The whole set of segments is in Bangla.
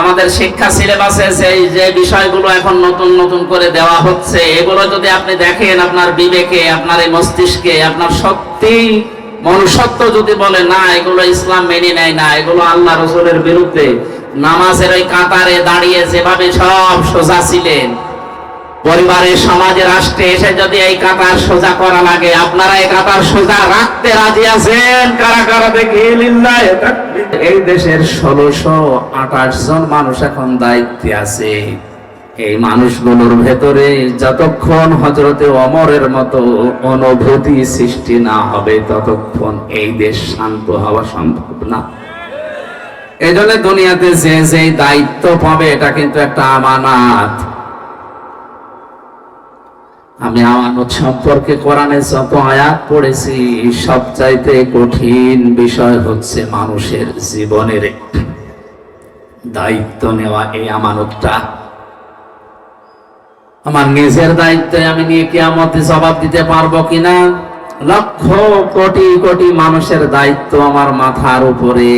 আমাদের শিক্ষা সিলেবাসে যে বিষয়গুলো এখন নতুন নতুন করে দেওয়া হচ্ছে, এগুলো যদি আপনি দেখেন আপনার বিবেকে, আপনার এই মস্তিষ্কে, আপনার সত্যি মনুষ্যত্ব যদি বলে না এগুলো ইসলাম মেনে নেয় না, এগুলো আল্লাহ রাসূলের বিরুদ্ধে, নামাজের ওই কাতারে দাঁড়িয়ে যেভাবে সব সোজা ছিলেন, পরিবারের, সমাজে, রাষ্ট্রে এসে যদি এই কাতার সোজা করা লাগে, আপনারা এই কাতার সোজা রাখতে রাজি আছেন? কারা কারা দেখি লিল্লাহি তাকবীর। এই দেশের 1628 জন মানুষ এখন দায়িত্বে আছে। এই মানুষগুলোর ভেতরে যতক্ষণ হযরতে ওমরের মতো অনুভূতি সৃষ্টি না হবে ততক্ষণ এই দেশ শান্ত হওয়া সম্ভব না। এই জন্য দুনিয়াতে যে দায়িত্ব পাবে এটা কিন্তু একটা আমানত। আমি আমানত সম্পর্কে কোরআনে যত আয়াত পড়েছি, সবচাইতে কঠিন বিষয় হচ্ছে মানুষের জীবনের দায়িত্ব নেওয়া। এই আমানতটা আমার নিজের দায়িত্বে আমি নিয়ে কিয়ামতে জবাব দিতে পারবো কিনা, লক্ষ কোটি কোটি মানুষের দায়িত্ব আমার মাথার উপরে।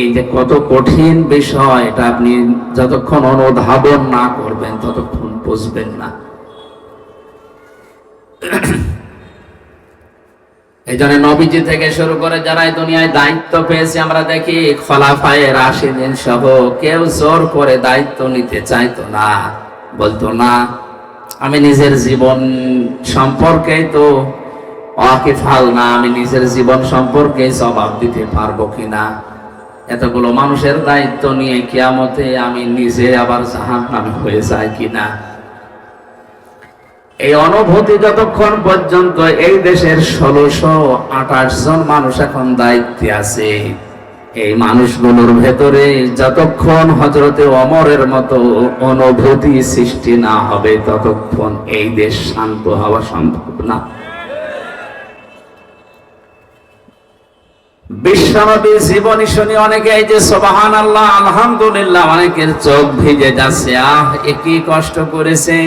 এই যে কত কঠিন বিষয়, এটা আপনি যতক্ষণ অনুধাবন না করবেন ততক্ষণ বুঝবেন না। এই জন্য নবীজি থেকে শুরু করে যারা এই দুনিয়ায় দায়িত্ব পেয়েছে, আমরা দেখি খলাফায়ে রাশিদিন সহ কেউ জোর করে দায়িত্ব নিতে চাইতো না, বলতো না আমি নিজের জীবন সম্পর্কে তো ওয়াকিফাল না, আমি নিজের জীবন সম্পর্কে জবাব দিতে পারবো কিনা। এতগুলো মানুষের দায়িত্ব নিয়ে কিয়ামতে আমি নিজে আবার জাহান্নামী হয়ে যাই কিনা। এই অনুভূতি যতক্ষণ পর্যন্ত এই দেশের 1628 জন মানুষ এখন দায়িত্বে আছে, এই মানুষগুলোর ভেতরে যতক্ষণ হযরতে ওমরের মতো অনুভূতি সৃষ্টি না হবে ততক্ষণ এই দেশ শান্ত হওয়া সম্ভব না। বিশ্বনবী জীবনী শুনে অনেকে এই যে সুবহানাল্লাহ আলহামদুলিল্লাহ, অনেকের চোখ ভিজে যাচ্ছে। একই কষ্ট করেছে।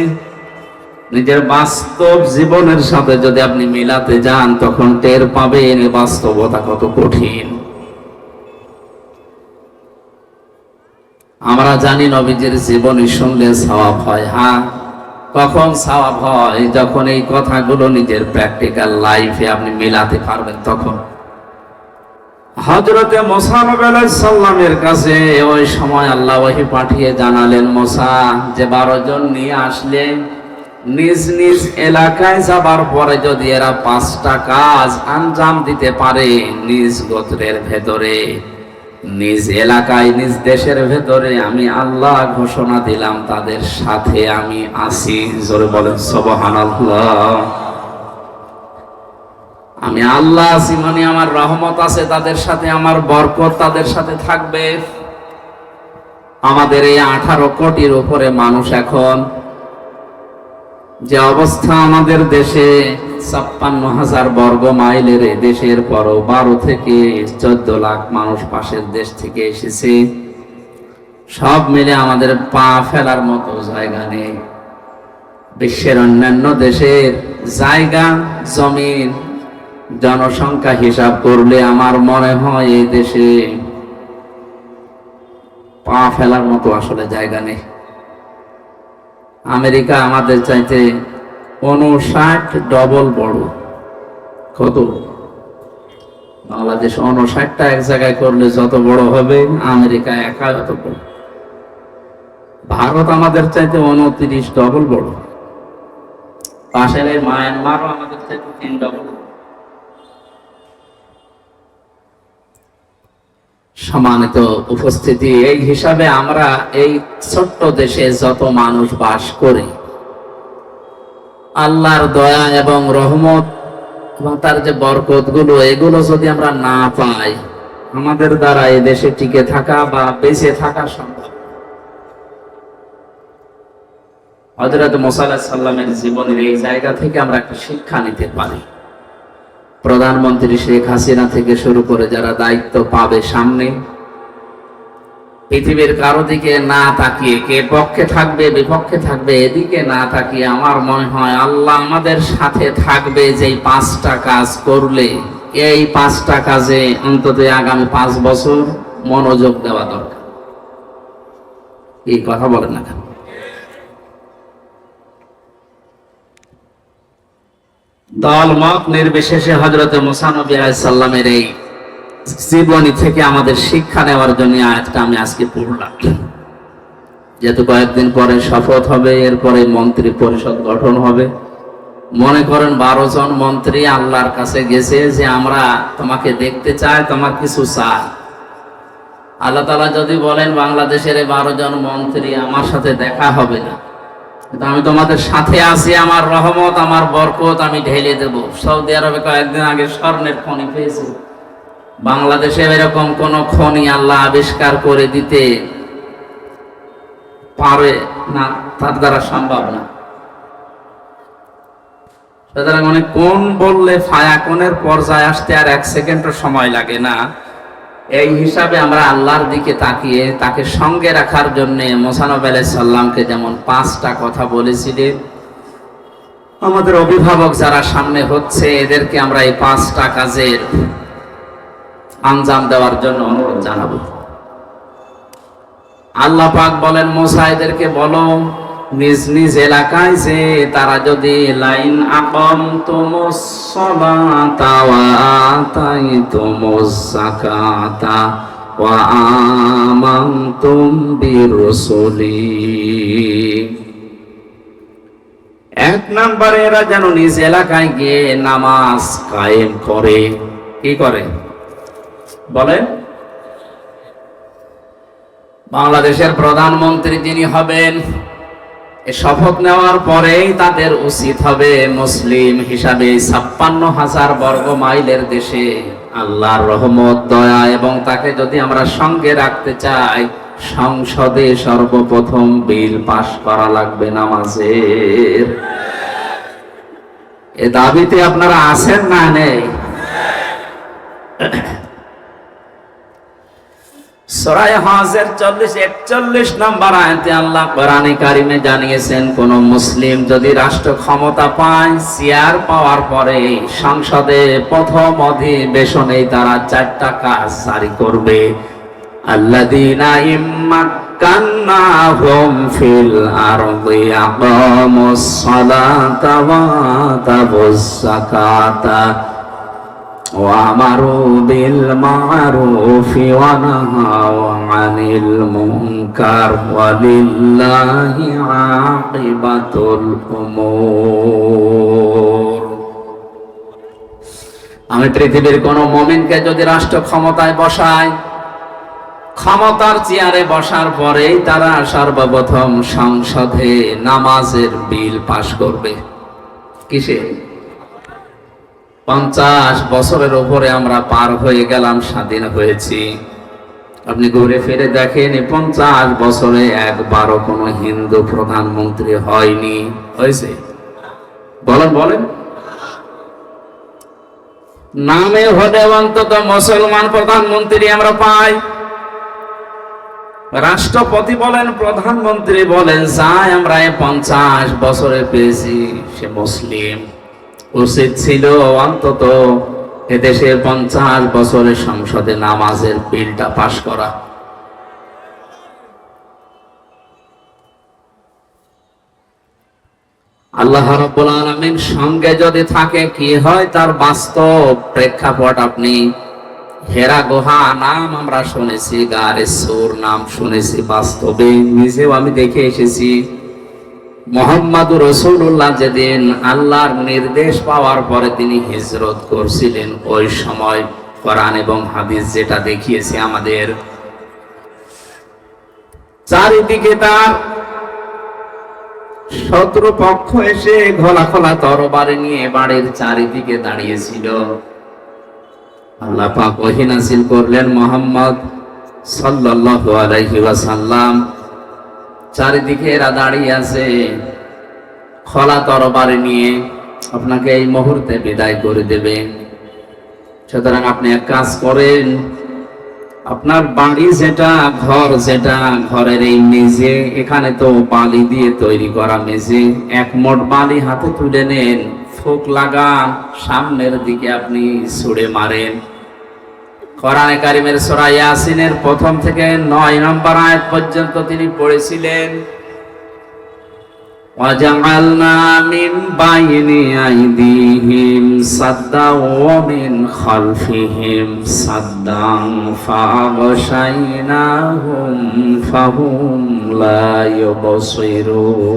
নিজের বাস্তব জীবনের সাথে যদি আপনি মিলাতে যান তখন টের পাবেন বাস্তবতা কত কঠিন। আমরা জানি নবীজির জীবনী শুনলে সওয়াব হয়। হ্যাঁ, কখন সওয়াব হয়? যখন এই কথাগুলো নিজের প্র্যাকটিক্যাল লাইফে আপনি মিলাতে পারবেন তখন। হযরতে মুসা আলাইহিস সালামের কাছে ওই সময় আল্লাহ ওহী পাঠিয়ে জানালেন, মুসা যে 12 জন নিয়ে আসলেন, নিজ নিজ এলাকায় যাবার পরে যদি এরা 5টা কাজ আঞ্জাম দিতে পারে নিজ গোত্রের ভেতরে, নিজ এলাকায়, নিজ দেশের ভেতরে, আমি আল্লাহ ঘোষণা দিলাম তাদের সাথে আমি আছি। জোরে বলেন সুবহানাল্লাহ। আমি আল্লাহ আছি মানে আমার রহমত আছে তাদের সাথে, আমার বরকত তাদের সাথে থাকবে। আমাদের এই 18 কোটির উপরে মানুষ এখন যে অবস্থা, আমাদের দেশে 56,000 বর্গ মাইলের দেশের পরও 12 থেকে 14 লাখ মানুষ পাশের দেশ থেকে এসেছে। সব মিলে আমাদের পা ফেলার মতো জায়গা নেই। বিশ্বের অন্যান্য দেশের জায়গা, জমিন, জনসংখ্যা হিসাব করলে আমার মনে হয় এই দেশে পা ফেলার মতো আসলে জায়গা নেই। আমেরিকা আমাদের চাইতে 59 ডবল বড়। কত? বাংলাদেশ 59টা এক জায়গায় করলে যত বড় হবে, আমেরিকা একা যত বড়। ভারত আমাদের চাইতে 29 ডবল বড়। পাশের মায়ানমারও আমাদের চাইতে 3 ডবল। সম্মানিত উপস্থিতি, এই হিসাবে আমরা এই ছোট্ট দেশে যত মানুষ বাস করি, আল্লাহর দয়া এবং রহমত এবং তার যে বরকত গুলো, এগুলো যদি আমরা না পাই, আমাদের দ্বারা এই দেশে টিকে থাকা বা বেঁচে থাকা সম্ভব। হযরত মুসা আলাইহিস সালামের জীবনের এই জায়গা থেকে আমরা একটা শিক্ষা নিতে পারি। প্রধানমন্ত্রী শেখ হাসিনা থেকে শুরু করে যারা দায়িত্ব পাবে সামনে, পৃথিবীর কারো দিকে না তাকিয়ে, কে পক্ষে থাকবে বিপক্ষে থাকবে এদিকে না তাকিয়ে, আমার মনে হয় আল্লাহ আমাদের সাথে থাকবে। যেই 5টা কাজ করলে, এই 5টা কাজে অন্তত আগামী 5 বছর মনোযোগ দেওয়া দরকার। এই কথা বলেন না কেন? দল মত নির্বিশেষে হযরত মুসা নবী আলাইহিস সালামের এই জীবনী থেকে আমাদের শিক্ষা নেওয়ার জন্য আয়াতটা আমি আজকে পড়লাম। যেহেতু কয়েকদিন পরে শপথ হবে, এরপরে মন্ত্রী পরিষদ গঠন হবে। মনে করেন 12 জন মন্ত্রী আল্লাহর কাছে গেছে যে আমরা তোমাকে দেখতে চাই, তোমার কিছু চাই। আল্লাহ তাআলা যদি বলেন বাংলাদেশের 12 জন মন্ত্রী আমার সাথে দেখা হবে না, কিন্তু আমি তোমাদের সাথে আছি, আমার রহমত আমার বরকত আমি ঢেলে দেব। সৌদি আরবে কয়েকদিন আগে স্বর্ণের খনি পেয়েছে, বাংলাদেশে এরকম কোন খনি আল্লাহ আবিষ্কার করে দিতে পারে না, তার দ্বারা সম্ভব না। সুতরাং মানে কোন বললে ফায়াকুনের পর্যায়ে আসতে আর 1 সেকেন্ডও সময় লাগে না। এই হিসাবে আমরা আল্লাহর দিকে তাকিয়ে তাকে সঙ্গে রাখার জন্য মুসা নবী আলাইহিস সালামকে যেমন 5টা কথা বলেছিলেন, আমাদের অভিভাবক যারা সামনে হচ্ছে এদেরকে আমরা এই 5টা কাজের আঞ্জাম দেওয়ার জন্য অনুরোধ জানাবো। আল্লাহ পাক বলেন মুসা এদেরকে বলো নিজ নিজ এলাকায় যে তারা যদি লাইন আকামতুমুস সালাতা ওয়া আতাইতুমুজ যাকাতা ওয়া আমানতুম বিরুসুলি, 1 নম্বরে এরা যেন নিজ এলাকায় গিয়ে নামাজ কায়েম করে। কি করে বলেন? বাংলাদেশের প্রধানমন্ত্রী যিনি হবেন, এই শপথ নেওয়ার পরেই তাদের উচিত হবে মুসলিম হিসাবে 56,000 বর্গ মাইলের দেশে আল্লাহর রহমত দয়া এবং তাকে যদি আমরা সঙ্গে রাখতে চাই, সংসদে সর্বপ্রথম বিল পাস করা লাগবে নামাজের। এ দাবিতে আপনারা আছেন না নেই? সূরা হজের 40-41 নম্বর আয়াতে আল্লাহ কোরআনে কারিমে জানিয়েছেন, কোন মুসলিম যদি রাষ্ট্র ক্ষমতা পায়, চেয়ার পাওয়ার পরে সংসদে প্রথম অধিবেশনেই তারা 4টা কাজ জারি করবে। আল্লাযীনা ইম্মাক্কান্নাহুম ফিল আরদি আকামুস সালাতা ওয়া আতাবুজ যাকাতা وَأَمَرُوا بِالْمَعْرُوفِ وَنَهَوْا عَنِ الْمُنكَرِ وَلِلَّهِ عَاقِبَةُ الْأُمُورِ। আমি পৃথিবীর কোন মুমিনকে যদি রাষ্ট্র ক্ষমতায় বসাই, ক্ষমতার চেয়ারে বসার পরেই তারা সর্বপ্রথম সংসদে নামাজের বিল পাস করবে। কিসে? 50 বছরের উপরে আমরা পার হয়ে গেলাম, স্বাধীন হয়েছি। আপনি ঘুরে ফিরে দেখেন 50 বছরে একবারও কোনো হিন্দু প্রধানমন্ত্রী হয়নি। হয়েছে? বলেন বলেন। নামে হলে অন্তত মুসলমান প্রধানমন্ত্রী আমরা পাই। রাষ্ট্রপতি বলেন, প্রধানমন্ত্রী বলেন, যাই আমরা 50 বছরে পেয়েছি সে মুসলিম। উচিত ছিল অন্তত এদেশে 50 বছরের সংসদে নামাজের বিলটা পাশ করা। আল্লাহ রাব্বুল আলামিন সঙ্গে যদি থাকে কি হয় তার বাস্তব প্রেক্ষাপট আপনি হেরা গুহা নাম আমরা শুনেছি, গারে সুর নাম শুনেছি, বাস্তবে নিজেও আমি দেখে এসেছি। মুহাম্মাদুর রাসূলুল্লাহ যেদিন আল্লাহর নির্দেশ পাওয়ার পরে তিনি হিজরত করছিলেন, ওই সময় কোরআন এবং হাদিস যেটা দেখিয়েছে আমাদের, চারিদিকে তার শত্রুপক্ষ এসে খোলা খোলা তরবারি নিয়ে বাড়ির চারিদিকে দাঁড়িয়েছিল। আল্লাহ পাক ওহী নাযিল করলেন, মুহাম্মদ সাল্লাল্লাহু আলাইহি ওয়াসাল্লাম, চারিদিকে এরা দাঁড়িয়ে আছে খোলা তরবারি নিয়ে, আপনাকে এই মুহূর্তে বিদায় করে দেবে। সুতরাং আপনি এক কাজ করেন, আপনার বাড়ি যেটা, ঘর যেটা, ঘরের এই মেঝে, এখানে তো বালি দিয়ে তৈরি করা মেঝে, 1 মোট বালি হাতে তুলে নেন, ফুক লাগান, সামনের দিকে আপনি ছুঁড়ে মারেন। কোরআনে কারিমের সূরা ইয়াসিনের প্রথম থেকে 9 নম্বর আয়াত পর্যন্ত তিনি পড়েছিলেন, وَجَعَلْنَا مِنْ بَيْنِ أَيْدِيهِمْ سَدًّا وَمِنْ خَلْفِهِمْ سَدًّا فَأَغْشَيْنَاهُمْ فَهُمْ لَا يُبْصِرُونَ।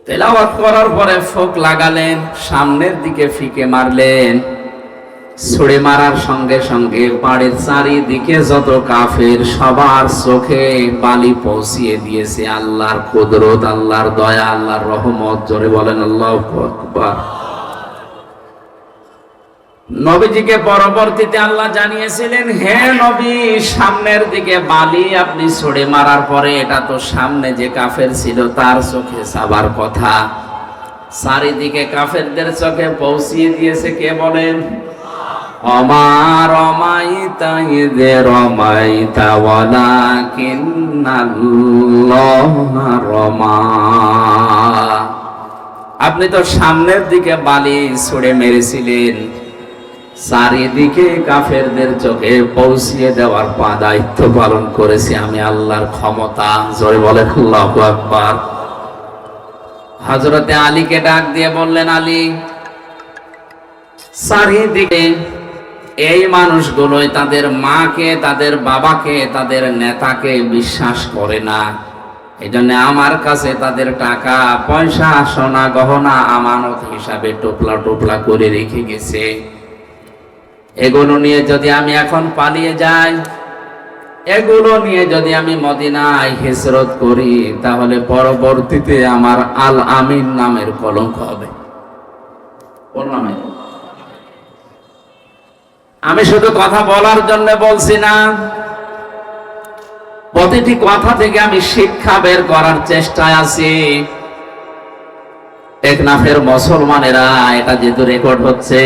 তেলাওয়াত করার পরে ফোঁক লাগালেন, সামনের দিকে ফিকে মারলেন, ছুড়ে মারার সঙ্গে সঙ্গে পাড়ের চারিদিকে যত কাফের সবার চোখে বালি পৌঁছিয়ে দিয়েছে আল্লাহর কুদরত, আল্লাহর দয়া, আল্লাহর রহমত। জোরে বলেন আল্লাহু আকবার। নবীজিকে পরবর্তীতে আল্লাহ জানিয়েছিলেন, হে নবী, সামনের দিকে বালি আপনি ছুড়ে মারার পরে এটা তো সামনে যে কাফের ছিল তার চোখে যাবার কথা, চারিদিকে কাফেরদের চোখে পৌঁছিয়ে দিয়েছে কে বলেন? ওমা রমাইতা ইয রমাইতা ওয়ালাকিন্নাল্লাহা রমা। আপনি তো সামনের দিকে বালি ছুড়ে মেরেছিলেন, চারিদিকে কাফেরদের চোখে পৌঁছিয়ে দেওয়ার দায়িত্ব পালন করেছি আমি, আল্লাহর ক্ষমতা। জোরে বলেন আল্লাহু আকবার। হযরতে আলীকে ডাক দিয়ে বললেন, আলী, চারিদিকে এই মানুষগুলোই তাদের মাকে, তাদের বাবাকে, তাদের নেতাকে বিশ্বাস করে না, এই জন্য আমার কাছে তাদের টাকা পয়সা, সোনা গহনা আমানত হিসাবে টোপলা টোপলা করে রেখে গেছে। এগুলো নিয়ে যদি আমি এখন পালিয়ে যাই, এগুলো নিয়ে যদি আমি মদিনায় হিজরত করি, তাহলে পরবর্তীতে আমার আল আমিন নামের কলঙ্ক হবে। কোন নামে? আমি শুধু কথা বলার জন্য বলছি না, প্রতিটি কথা থেকে আমি শিক্ষা বের করার চেষ্টায় আছি। টেকনাফের মুসলমানেরা, এটা যেহেতু রেকর্ড হচ্ছে,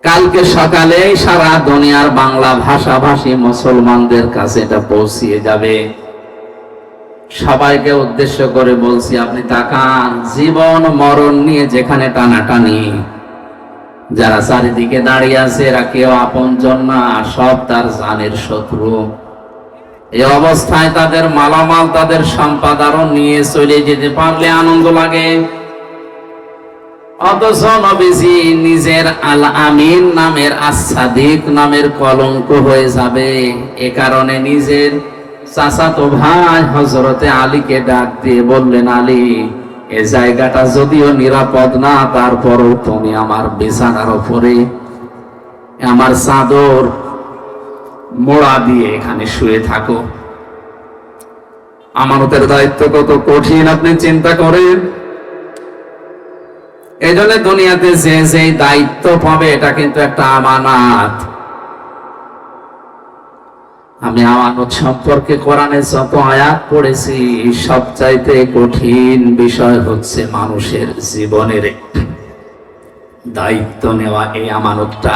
কালকে সকালে সারা দুনিয়ার বাংলা ভাষাভাষী মুসলমানদের কাছে এটা পৌঁছিয়ে যাবে। সবাইকে উদ্দেশ্য করে বলছি, আপনি তাকান, জীবন মরণ নিয়ে যেখানে টানাটানি, যারা চারিদিকে দাঁড়িয়ে আছে এরা কেউ আপনজন না, সব তার জানের শত্রু। এই অবস্থায় তাদের মালামাল, তাদের সম্পদ আরো নিয়ে চলে যেতে পারলে আনন্দ লাগে, অথচ নবীজি নিজের আল আমিন নামের, আস-সাদিক নামের কলঙ্ক হয়ে যাবে। এ কারণে নিজের চাচাতো ভাই হযরতে আলীকে ডাক দিয়ে বললেন, আলী, এই জায়গাটা যদিও নিরাপদ না, তারপরও তুমি আমার বিছানার উপরে আমার চাদর মোড়া দিয়ে এখানে শুয়ে থাকো। আমানতের দায়িত্ব কত কঠিন আপনি চিন্তা করেন। এই জন্য দুনিয়াতে যে যে দায়িত্ব পাবে এটা কিন্তু একটা আমানত। আমি আমানত সম্পর্কে কোরআনে যত আয়াত পড়েছি, সবচাইতে কঠিন বিষয় হচ্ছে মানুষের জীবনের দায়িত্ব নেওয়া। এই আমানতটা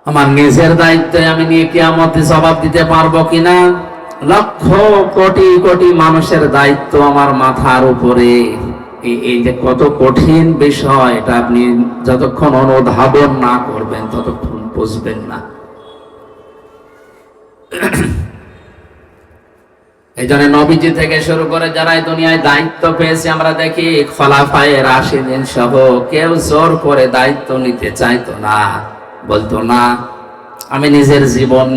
আমার নিজের দায়িত্বে আমি নিয়ে কিয়ামতে জবাব দিতে পারবো কিনা, লক্ষ কোটি কোটি মানুষের দায়িত্ব আমার মাথার উপরে। এই যে কত কঠিন বিষয়, এটা আপনি যতক্ষণ অনুধাবন না করবেন ততক্ষণ বুঝবেন না। এই জন্য নবীজি থেকে শুরু করে যারা এই দুনিয়ায় দায়িত্ব পেয়েছে, আমরা দেখি খলাফায়ে রাশিদিন সহ কেউ জোর করে দায়িত্ব নিতে চাইতো না, বলতো না আমি নিজের জীবন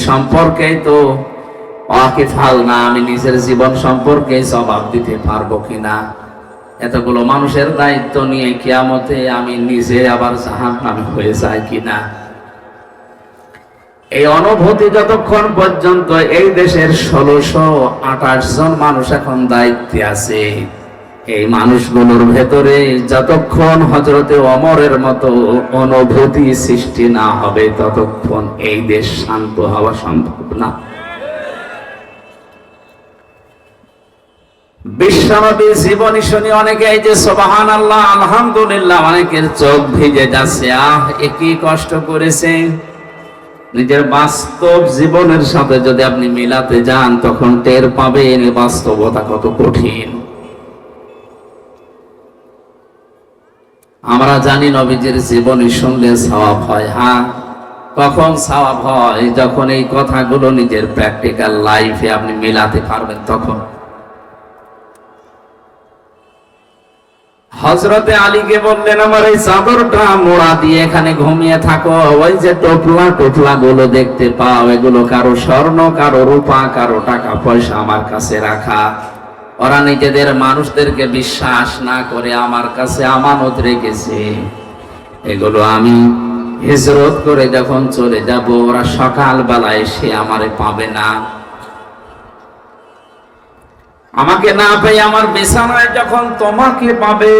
সম্পর্কে তো ওয়াকিফাল না, আমি নিজের জীবন সম্পর্কে জবাব দিতে পারবো কিনা। এতগুলো মানুষের দায়িত্ব নিয়ে কিয়ামতে আমি নিজে আবার জাহান্নামী হয়ে যাই কিনা। এই অনুভূতি যতক্ষণ পর্যন্ত এই দেশের 1628 জন মানুষ এখন দায়িত্বে আছে, এই মানুষগুলোর ভেতরে যতক্ষণ হযরতে ওমরের মতো অনুভূতি সৃষ্টি না হবে, ততক্ষণ এই দেশ শান্ত হওয়া সম্ভব না। বিশ্বনবী জীবনী শুনি অনেকে এই যে সুবহানাল্লাহ, আলহামদুলিল্লাহ, অনেকের চোখ ভিজে যাচ্ছে। একই কষ্ট করেছে। নিজের বাস্তব জীবনের সাথে যদি আপনি মিলাতে যান, তখন টের পাবেন বাস্তবতা কত কঠিন। আমরা জানি নবীজির জীবনী শুনলে সওয়াব হয়। হ্যাঁ, কখন সওয়াব হয়? যখন এই কথাগুলো নিজের প্র্যাকটিক্যাল লাইফে আপনি মেলাতে পারবেন তখন। হযরতে আলীকে বললেন, আমার এই চাদরটা মোড়া দিয়ে এখানে ঘুমিয়ে থাকো। ওই যে টোপলা টোপলা গুলো দেখতে পাও, এগুলো কারো স্বর্ণ, কারো রূপা, কারো টাকা পয়সা আমার কাছে রাখা। ওরা নিজেদের মানুষদেরকে বিশ্বাস না করে আমার কাছে আমানত রেখেছে। এগুলো আমি হিজরত করে যখন চলে যাব, ওরা সকাল বেলায় এসে আমারে পাবে না। আমাকে না পেয়ে আমার বিছানায় যখন তোমাকে পাবে,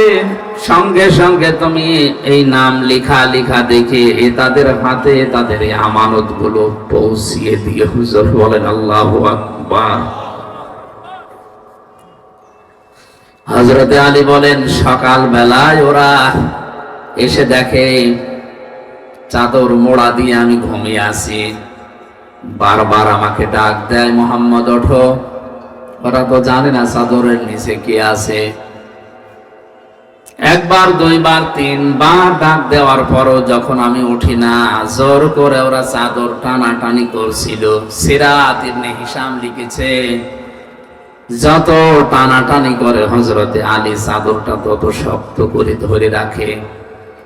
সঙ্গে সঙ্গে তুমি এই নাম লেখা লেখা দেখে তাদের হাতে তাদের এই আমানত গুলো পৌঁছিয়ে দিয়ে। হুজুর বলেন আল্লাহু আকবার। হযরতে আলী বলেন, সকাল বেলায় ওরা এসে দেখে চাদর মোড়া দিয়ে আমি ঘুমিয়ে আছি। বারবার আমাকে ডাক দেয়, মোহাম্মদ ওঠো। ওরা তো জানে না চাদরের নিচে কি আছে। একবার, দুইবার, তিনবার ডাক দেওয়ার পরও যখন আমি উঠি না, জোর করে ওরা চাদর টানাটানি করছিল। সিরাত ইবনে হিশাম লিখেছে, যত টানাটানি করে হযরতে আলী চাদরটা তত শক্ত করে ধরে রাখে।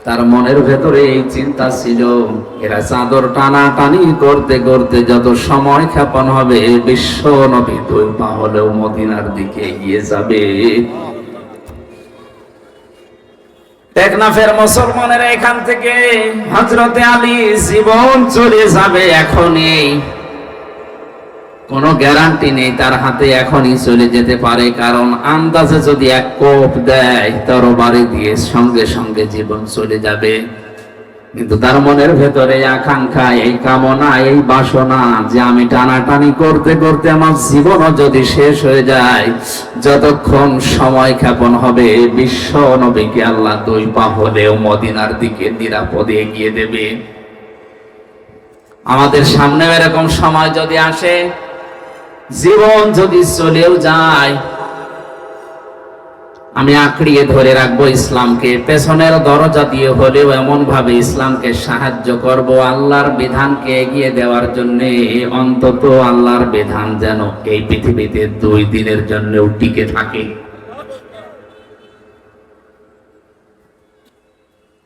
তার মনের ভেতরে এই চিন্তা ছিল, এরা চাদর টানাটানি করতে করতে যত সময় ক্ষেপণ হবে, বিশ্ব নবী 2 পা হলেও মদিনার দিকে এগিয়ে যাবে। টেকনাফের মুসলমানের এখান থেকে হযরতে আলী জীবন চলে যাবে এখনই, কোনো গ্যারান্টি নেই তার হাতে এখনই চলে যেতে পারে। কারণ আন্দাজে যদি এক কোপ দেয়, তরবারি দিয়ে সঙ্গে সঙ্গে জীবন চলে যাবে। কিন্তু তার মনের ভেতরে আকাঙ্ক্ষা, এই কামনা, এই বাসনা যে আমি টানাটানি করতে করতে আমার জীবনও যদি শেষ হয়ে যায়, যতক্ষণ সময় ক্ষেপণ হবে, বিশ্ব নবীকে আল্লাহ 2 পা হলেও মদিনার দিকে নিরাপদে এগিয়ে দেবে। আমাদের সামনে এরকম সময় যদি আসে, জীবন যদি চলেও যায়, আমি আঁকড়িয়ে ধরে রাখবো ইসলামকে। পেছনের দরজা দিয়ে হলেও এমন ভাবে ইসলামকে সাহায্য করব, আল্লাহর বিধানকে এগিয়ে দেওয়ার জন্য। অন্তত আল্লাহর বিধান যেন এই পৃথিবীতে 2 দিনের জন্যও টিকে থাকে।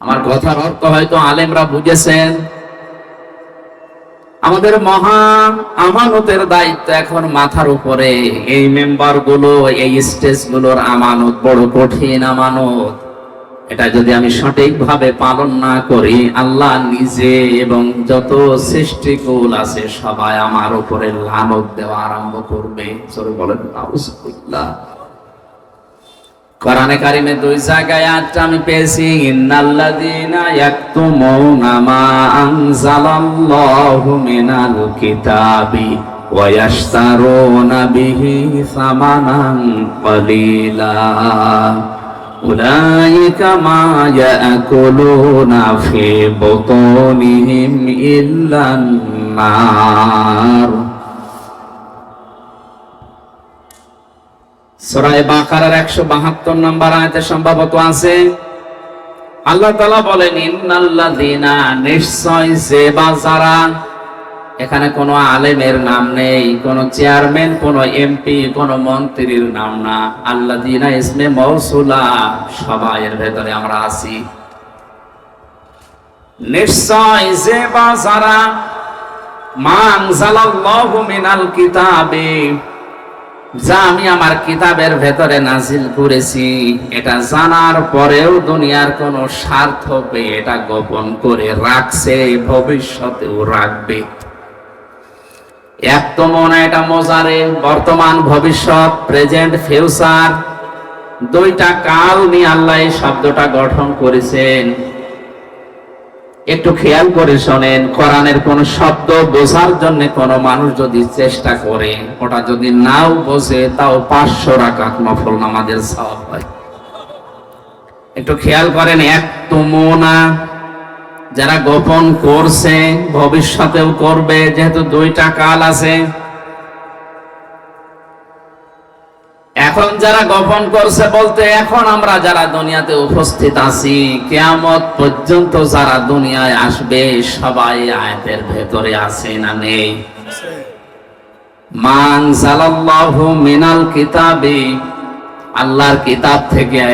আমার কথার অর্থ হয়তো আলেমরা বুঝেছেন। আমাদের মহা আমানতের দায়িত্ব এখন মাথার উপরে। এই মেম্বার গুলো, এই স্টেজ গুলোর আমানত বড় কঠিন আমানত। এটা যদি আমি সঠিকভাবে পালন না করি, আল্লাহ নিজে এবং যত সৃষ্টিকুল আছে সবাই আমার উপরে লানত দেওয়া আরম্ভ করবে। সরে বলেন আউযুবিল্লাহ। কোরআনে কারিমে 2 জায়গায় আয়াতটা আমি পেয়েছি, ইন্নাল্লাযীনা ইয়াকতুমুনা মা আনজালাল্লাহু মিনাল কিতাবি ওয়া ইয়াশতারুনা বিহি সামানান ক্বালীলা উলাইকা মা ইয়াকুলুনা ফি বুতুনিহিম ইল্লান নার। সূরা বাকারার 172 নম্বর আয়াতে সম্ভবত আছে, আল্লাহ তাআলা বলেন, ইন্নাল্লাযীনা, নিশ্চয় যে বা যারা। এখানে কোনো আলেমের নাম নেই, কোনো চেয়ারম্যান, কোনো এমপি, কোনো মন্ত্রীর নাম না। আল্লাযীনা ইসমে মৌসুলা, সবাই এর ভেতরে আমরা আছি। নিশ্চয় যে বা যারা, মা আনজালাল্লাহু মিনাল কিতাবি, যা আমি আমার কিতাবের ভেতরে নাজিল করেছি, এটা জানার পরেও দুনিয়ার কোন স্বার্থ পেয়ে এটা গোপন করে রাখছে, ভবিষ্যতেও রাখবে। এক তো মনে, এটা মোজারে, বর্তমান, ভবিষ্যৎ, প্রেজেন্ট, ফিউচার, 2টা কাল নিয়ে আল্লাহ এই শব্দটা গঠন করেছেন। একটু খেয়াল করে শোনেন, কোরআনের কোন শব্দ বোঝার জন্য কোন মানুষ যদি চেষ্টা করে, ওটা যদি নাও বোঝে, তাও 500 রাকাত নফল নামাজের সওয়াব হয়। একটু খেয়াল করেন, এক তুমুনা, যারা গোপন করছে, ভবিষ্যতেও করবে, যেহেতু 2টা কাল আছে। এখন যারা গোপন করছে বলতে এখন আমরা যারা দুনিয়াতে উপস্থিত আছি, কিয়ামত পর্যন্ত যারা দুনিয়ায় আসবে সবাই আয়াতের ভেতরে আছে না নেই? মা আনজালাল্লাহু মিনাল কিতাবি, আল্লাহর কিতাব থেকে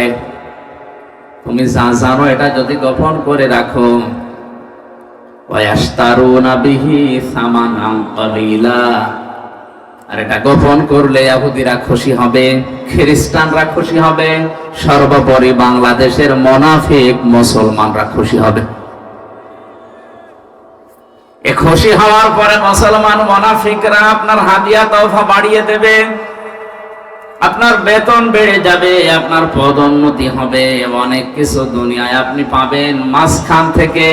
তুমি যা জানো এটা যদি গোপন করে রাখো, ওয়ায়াশতারুনা বিহি সামানান কালিলা, আর এটা গোপন করলে ইহুদিরা খুশি হবে, খ্রিস্টানরা খুশি হবে, সর্বোপরি বাংলাদেশের মুনাফিক মুসলমানরা খুশি হবে। এ খুশি হওয়ার পরে মুসলমান মুনাফিকরা আপনার হাদিয়া তওফা বাড়িয়ে দেবে, আপনার বেতন বেড়ে যাবে, আপনার পদোন্নতি হবে, অনেক কিছু দুনিয়ায় আপনি পাবেন। মাঝখান থেকে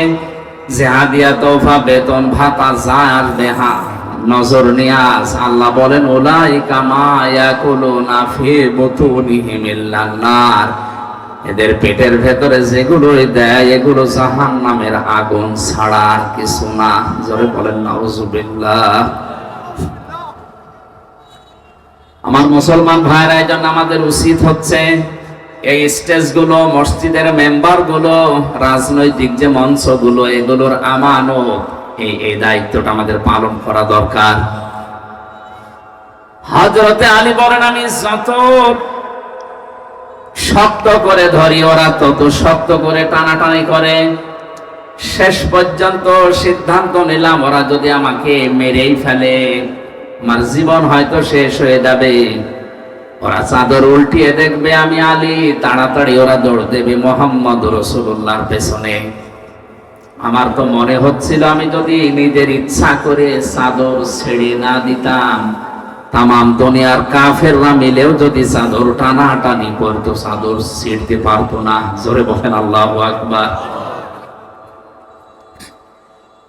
যে হাদিয়া তওফা বেতন ভাতা যা আসবে নজর নিয়াজ, আল্লাহ বলেন উলাইকা মা ইয়াকুলুনা ফি বুতুনিহিমিল নার, এদের পেটের ভেতরে যেগুলোই দেয় এগুলো জাহান্নামের আগুন ছাড়া আর কিছু না। জোরে বলেন নাউজুবিল্লাহ। আমার মুসলমান ভাইরা, এই জন্য আমাদের উচিত হচ্ছে এই স্টেজগুলো, মসজিদের মেম্বারগুলো, রাজনৈতিক যে মঞ্চগুলো, এগুলোর আমানত, এই দায়িত্বটা আমাদের পালন করা দরকার। হযরতে আলী বলেন, আমি যত শক্ত করে ধরি ওরা তত শক্ত করে টানাটানি করে, শেষ পর্যন্ত সিদ্ধান্ত নিলাম ওরা যদি আমাকে মেরেই ফেলে আমার জীবন হয়তো শেষ হয়ে যাবে। ওরা চাদর উল্টিয়ে দেখবে আমি আলী, তাড়াতাড়ি ওরা দৌড় দেবে মুহাম্মদ রাসূলুল্লাহর পেছনে। আমার তো মনে হচ্ছিল আমি যদি নিজের ইচ্ছা করে চাদর ছেড়ে না দিতাম, তামাম দুনিয়ার কাফেররা মিলেও যদি চাদর টানাটানি করতো চাদর ছিঁড়তে পারতো না। জোরে বলেন আল্লাহু আকবার।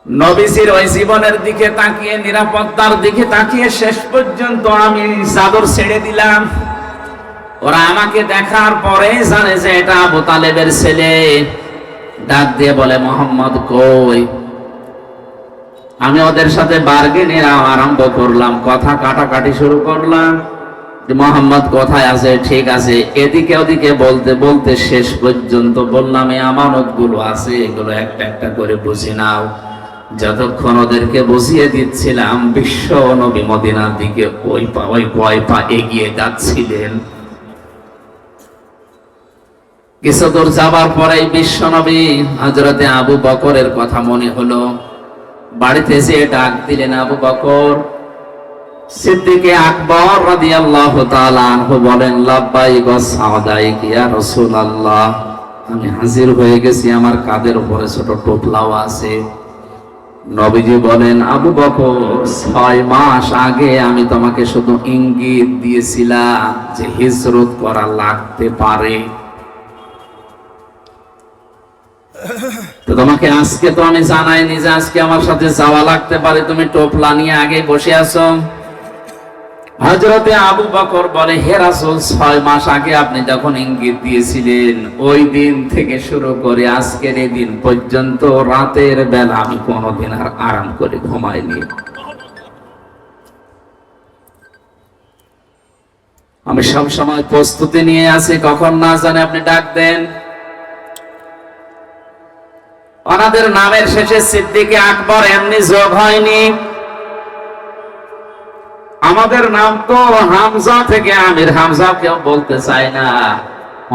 নবীজির ওই জীবনের দিকে তাকিয়ে, নিরাপত্তার দিকে তাকিয়ে শেষ পর্যন্ত আমি চাদর ছেড়ে দিলাম। ওরা আমাকে দেখার পরে জানে যে এটা আবু তালেবের ছেলে। ডাক দিয়ে বলে, মোহাম্মদ কই? আমি ওদের সাথে বার্গেনিং আরম্ভ করলাম, কথা কাটাকাটি শুরু করলাম। মোহাম্মদ কোথায় আছে? ঠিক আছে। এদিকে ওদিকে বলতে বলতে শেষ পর্যন্ত বললাম এই আমানত গুলো আছে, এগুলো একটা একটা করে বুঝে নাও। যতক্ষণ ওদেরকে বুঝিয়ে দিচ্ছিলাম, বিশ্ব নবী মদিনার দিকে ওই কয় পা এগিয়ে যাচ্ছিলেন। কিছু দূর যাবার পরে বিশ্ব নবী হযরতে আবু বকরের কথা মনে হলো। বাড়িতে এসে ডাক দিলেন, আবু বকর। সিদ্দিকে আকবর রাদিয়াল্লাহু তাআলা আনহু বলেন, লাব্বাইক ওয়া সাদাইক ইয়া রাসূলুল্লাহ, আমি হাজির হয়ে গেছি, আমার কাঁধের উপরে ছোট টোপলাও আছে। নবীজি বলেন, আবু বকর, 6 মাস আগে আমি তোমাকে শুধু ইঙ্গিত দিয়েছিলাম যে হিজরত করা লাগতে পারে, তো তোমাকে আজকে তো আমি জানাইনি যে আজকে আমার সাথে যাওয়া লাগতে পারে, তুমি টোপলা নিয়ে আগে বসে আছো। হযরতে আবু বকর বলে, হে রাসূল, 6 মাস আগে আপনি যখন ইঙ্গিত দিয়েছিলেন, ওই দিন থেকে শুরু করে আজকের এই দিন পর্যন্ত রাতের বেলা আমি কোনোদিন আর আরাম করে ঘুমাইনি। আমি সব সময় প্রস্তুতি নিয়ে আছি, কখন না জানে আপনি ডাক দেন। ওনাদের নামের শেষে সিদ্দিকে আকবর এমনি যোগ হয়নি। আমাদের নাম তো হামজা থেকে আমির হামজা, কেউ বলতে চায় না।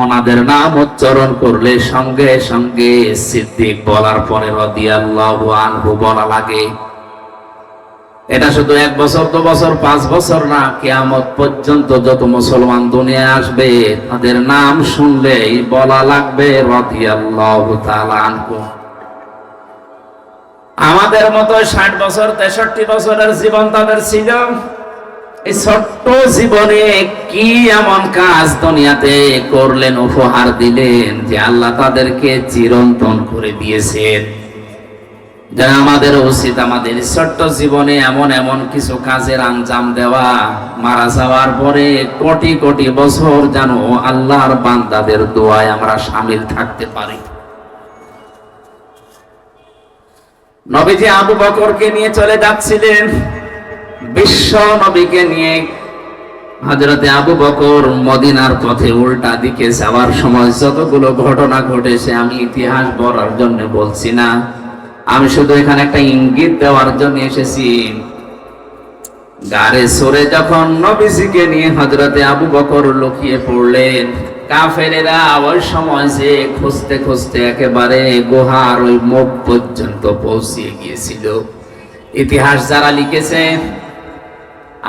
ওনাদের নাম উচ্চারণ করলে সঙ্গে সঙ্গে সিদ্দিক বলার পরে রাদিয়াল্লাহু আনহু বলা লাগে। এটা শুধু 1 বছর 2 বছর 5 বছর না, কিয়ামত পর্যন্ত যত মুসলমান দুনিয়ায় আসবে তাদের নাম শুনলেই বলা লাগবে রাদিয়াল্লাহু তাআলা আনহু। আমাদের মতো 60 বছর 63 বছরের জীবন তাদের ছিল। এই ছোট্ট জীবনে কি এমন কাজ দুনিয়াতে করলেন, উপহার দিলেন যে আল্লাহ তাদেরকে চিরন্তন করে দিয়েছেন। যারা আমাদের উচিত আমাদের ছোট্ট জীবনে এমন এমন কিছু কাজের আঞ্জাম দেওয়া, মারা যাওয়ার পরে কোটি কোটি বছর যেন আল্লাহর বান্দাদের দোয়ায় আমরা শামিল থাকতে পারি। নবীজি আবু বকরকে নিয়ে চলে যাচ্ছিলেন, বিশ্ব নবীকে নিয়ে হযরতে আবু বকর মদিনার পথে উল্টা দিকে যাওয়ার সময় যতগুলো ঘটনা ঘটেছে আমি ইতিহাস বলার জন্য বলছি না, আমি শুধু এখানে একটা ইঙ্গিত দেওয়ার জন্য এসেছি। গাড়ে সরে যখন নবীজিকে নিয়ে হযরতে আবু বকর লুকিয়ে পড়লেন, কাফেরেরা ওই সময় যে খুঁজতে খুঁজতে একেবারে গুহার ওই মুখ পর্যন্ত পৌঁছে গিয়েছিল। ইতিহাস যারা লিখেছে,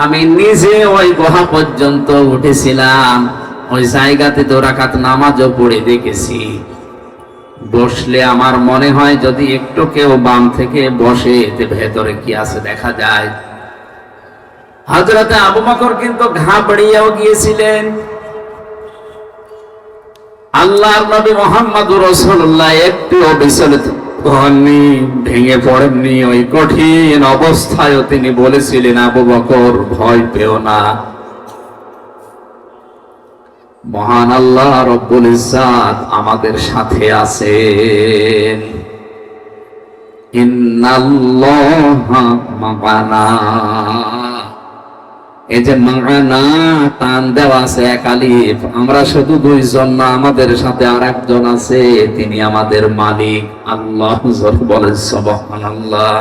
আমি নিজে ওই গুহা পর্যন্ত উঠেছিলাম, ওই জায়গাতে 2 রাকাত নামাজও পড়ে দেখেছি। বসলে আমার মনে হয় যদি একটু কেউ বাম থেকে বসে এতে ভেতরে কি আছে দেখা যায়। হযরতে আবু বকর কিন্তু ঘাবড়িয়েও গিয়েছিলেন। আল্লাহর নবী মুহাম্মদুর রাসূলুল্লাহ একটুও বিচলিত হননি, ভেঙে পড়েননি। ওই কঠিন অবস্থায় তিনি বলেছিলেন, আবু বকর ভয় পেও না, মহান আল্লাহ রব্বুল ইজ্জাত আমাদের সাথে আছেন। ইন্নাল্লাহা মা'ানা, এই যে মা'ানা টান দেওয়া আছে এক আলিফ, আমরা শুধু 2 জন না, আমাদের সাথে আরেকজন আছে, তিনি আমাদের মালিক আল্লাহ। বলেন সুবহানাল্লাহ।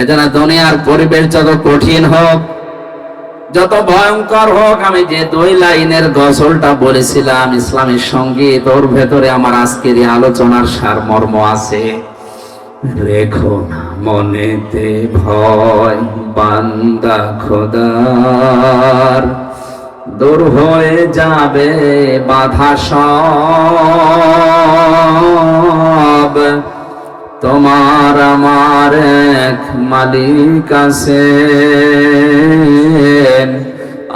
এজন্য দুনিয়ার পরিবেশ যত কঠিন হোক, যত ভয়ঙ্কর হোক, আমি যে 2 লাইনের গজলটা বলেছিলাম ইসলামের সঙ্গীত, ওর ভেতরে আমার আজকের এই আলোচনার সারমর্ম আছে। রেখো না মনেতে ভয় বান্দা খোদার, দূর হয়ে যাবে বাধা সব, তোমার আমার এক মালিক আছেন,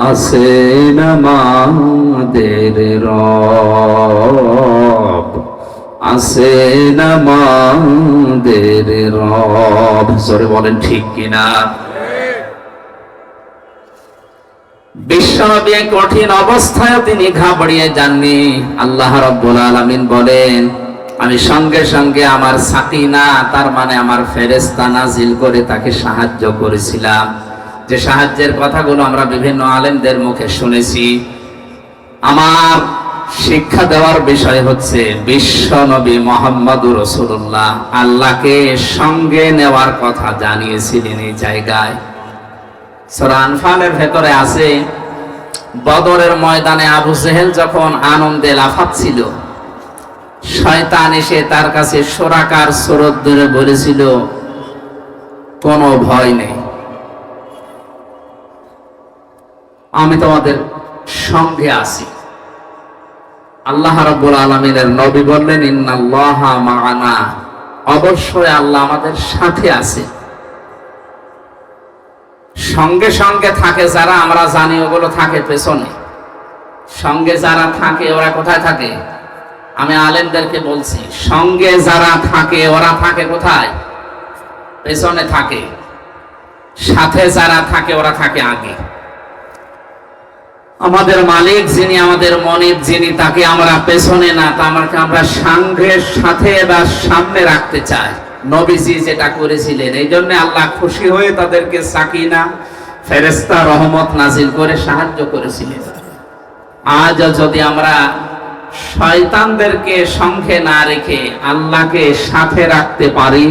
আছেন আমাদের রব, আছেন আমাদের রব। জোরে বলেন ঠিক কিনা? বিশ্বনবী কঠিন অবস্থায় তিনি ঘাবড়িয়ে যাননি। আল্লাহ রাব্বুল আলামিন বলেন, আমি সঙ্গে সঙ্গে আমার সাকিনা, তার মানে আমার ফেরেশতা নাজিল করে তাকে সাহায্য করেছিলাম। যে সাহায্যের কথাগুলো আমরা বিভিন্ন আলেমদের মুখে শুনেছি। আমার শিক্ষা দেওয়ার বিষয় হচ্ছে বিশ্বনবী মুহাম্মদুর রাসূলুল্লাহ আল্লাহকে সঙ্গে নেওয়ার কথা জানিয়েছিলেন এই জায়গায়। সূরা আনফালের ভেতরে আছে, বদরের ময়দানে আবু জেহেল যখন আনন্দে লাফাচ্ছিল, শয়তান এসে তার কাছে সোরাকার সুরত ধরে বলেছিল, কোনো ভয় নেই, আমি তোমাদের সঙ্গে আছি। আল্লাহ রাব্বুল আলামিনের নবী বললেন, ইন্নাল্লাহা মা'ানা, অবশ্যই আল্লাহ আমাদের সাথে আছে। সঙ্গে সঙ্গে থাকে যারা, আমরা জানি ওগুলো থাকে পেছনে। সঙ্গে যারা থাকে ওরা কোথায় থাকে? আমি আলেমদেরকে বলছি, সঙ্গে যারা থাকে ওরা থাকে কোথায়? পেছনে থাকে। সাথে যারা থাকে ওরা থাকে আগে। আমাদের মালিক যিনি, আমাদের মনিব যিনি, তাকে আমরা পেছনে না, তাকে আমরা সঙ্গের সাথে বা সামনে রাখতে চাই। নবীজি যেটা করেছিলেন, এই জন্য আল্লাহ খুশি হয়ে তাদেরকে সাকিনা, ফেরেশতা, রহমত নাজিল করে সাহায্য করেছিলেন। আজ যদি আমরা শয়তানদেরকে সঙ্গে না রেখে আল্লাহকে সাথে রাখতে পারি,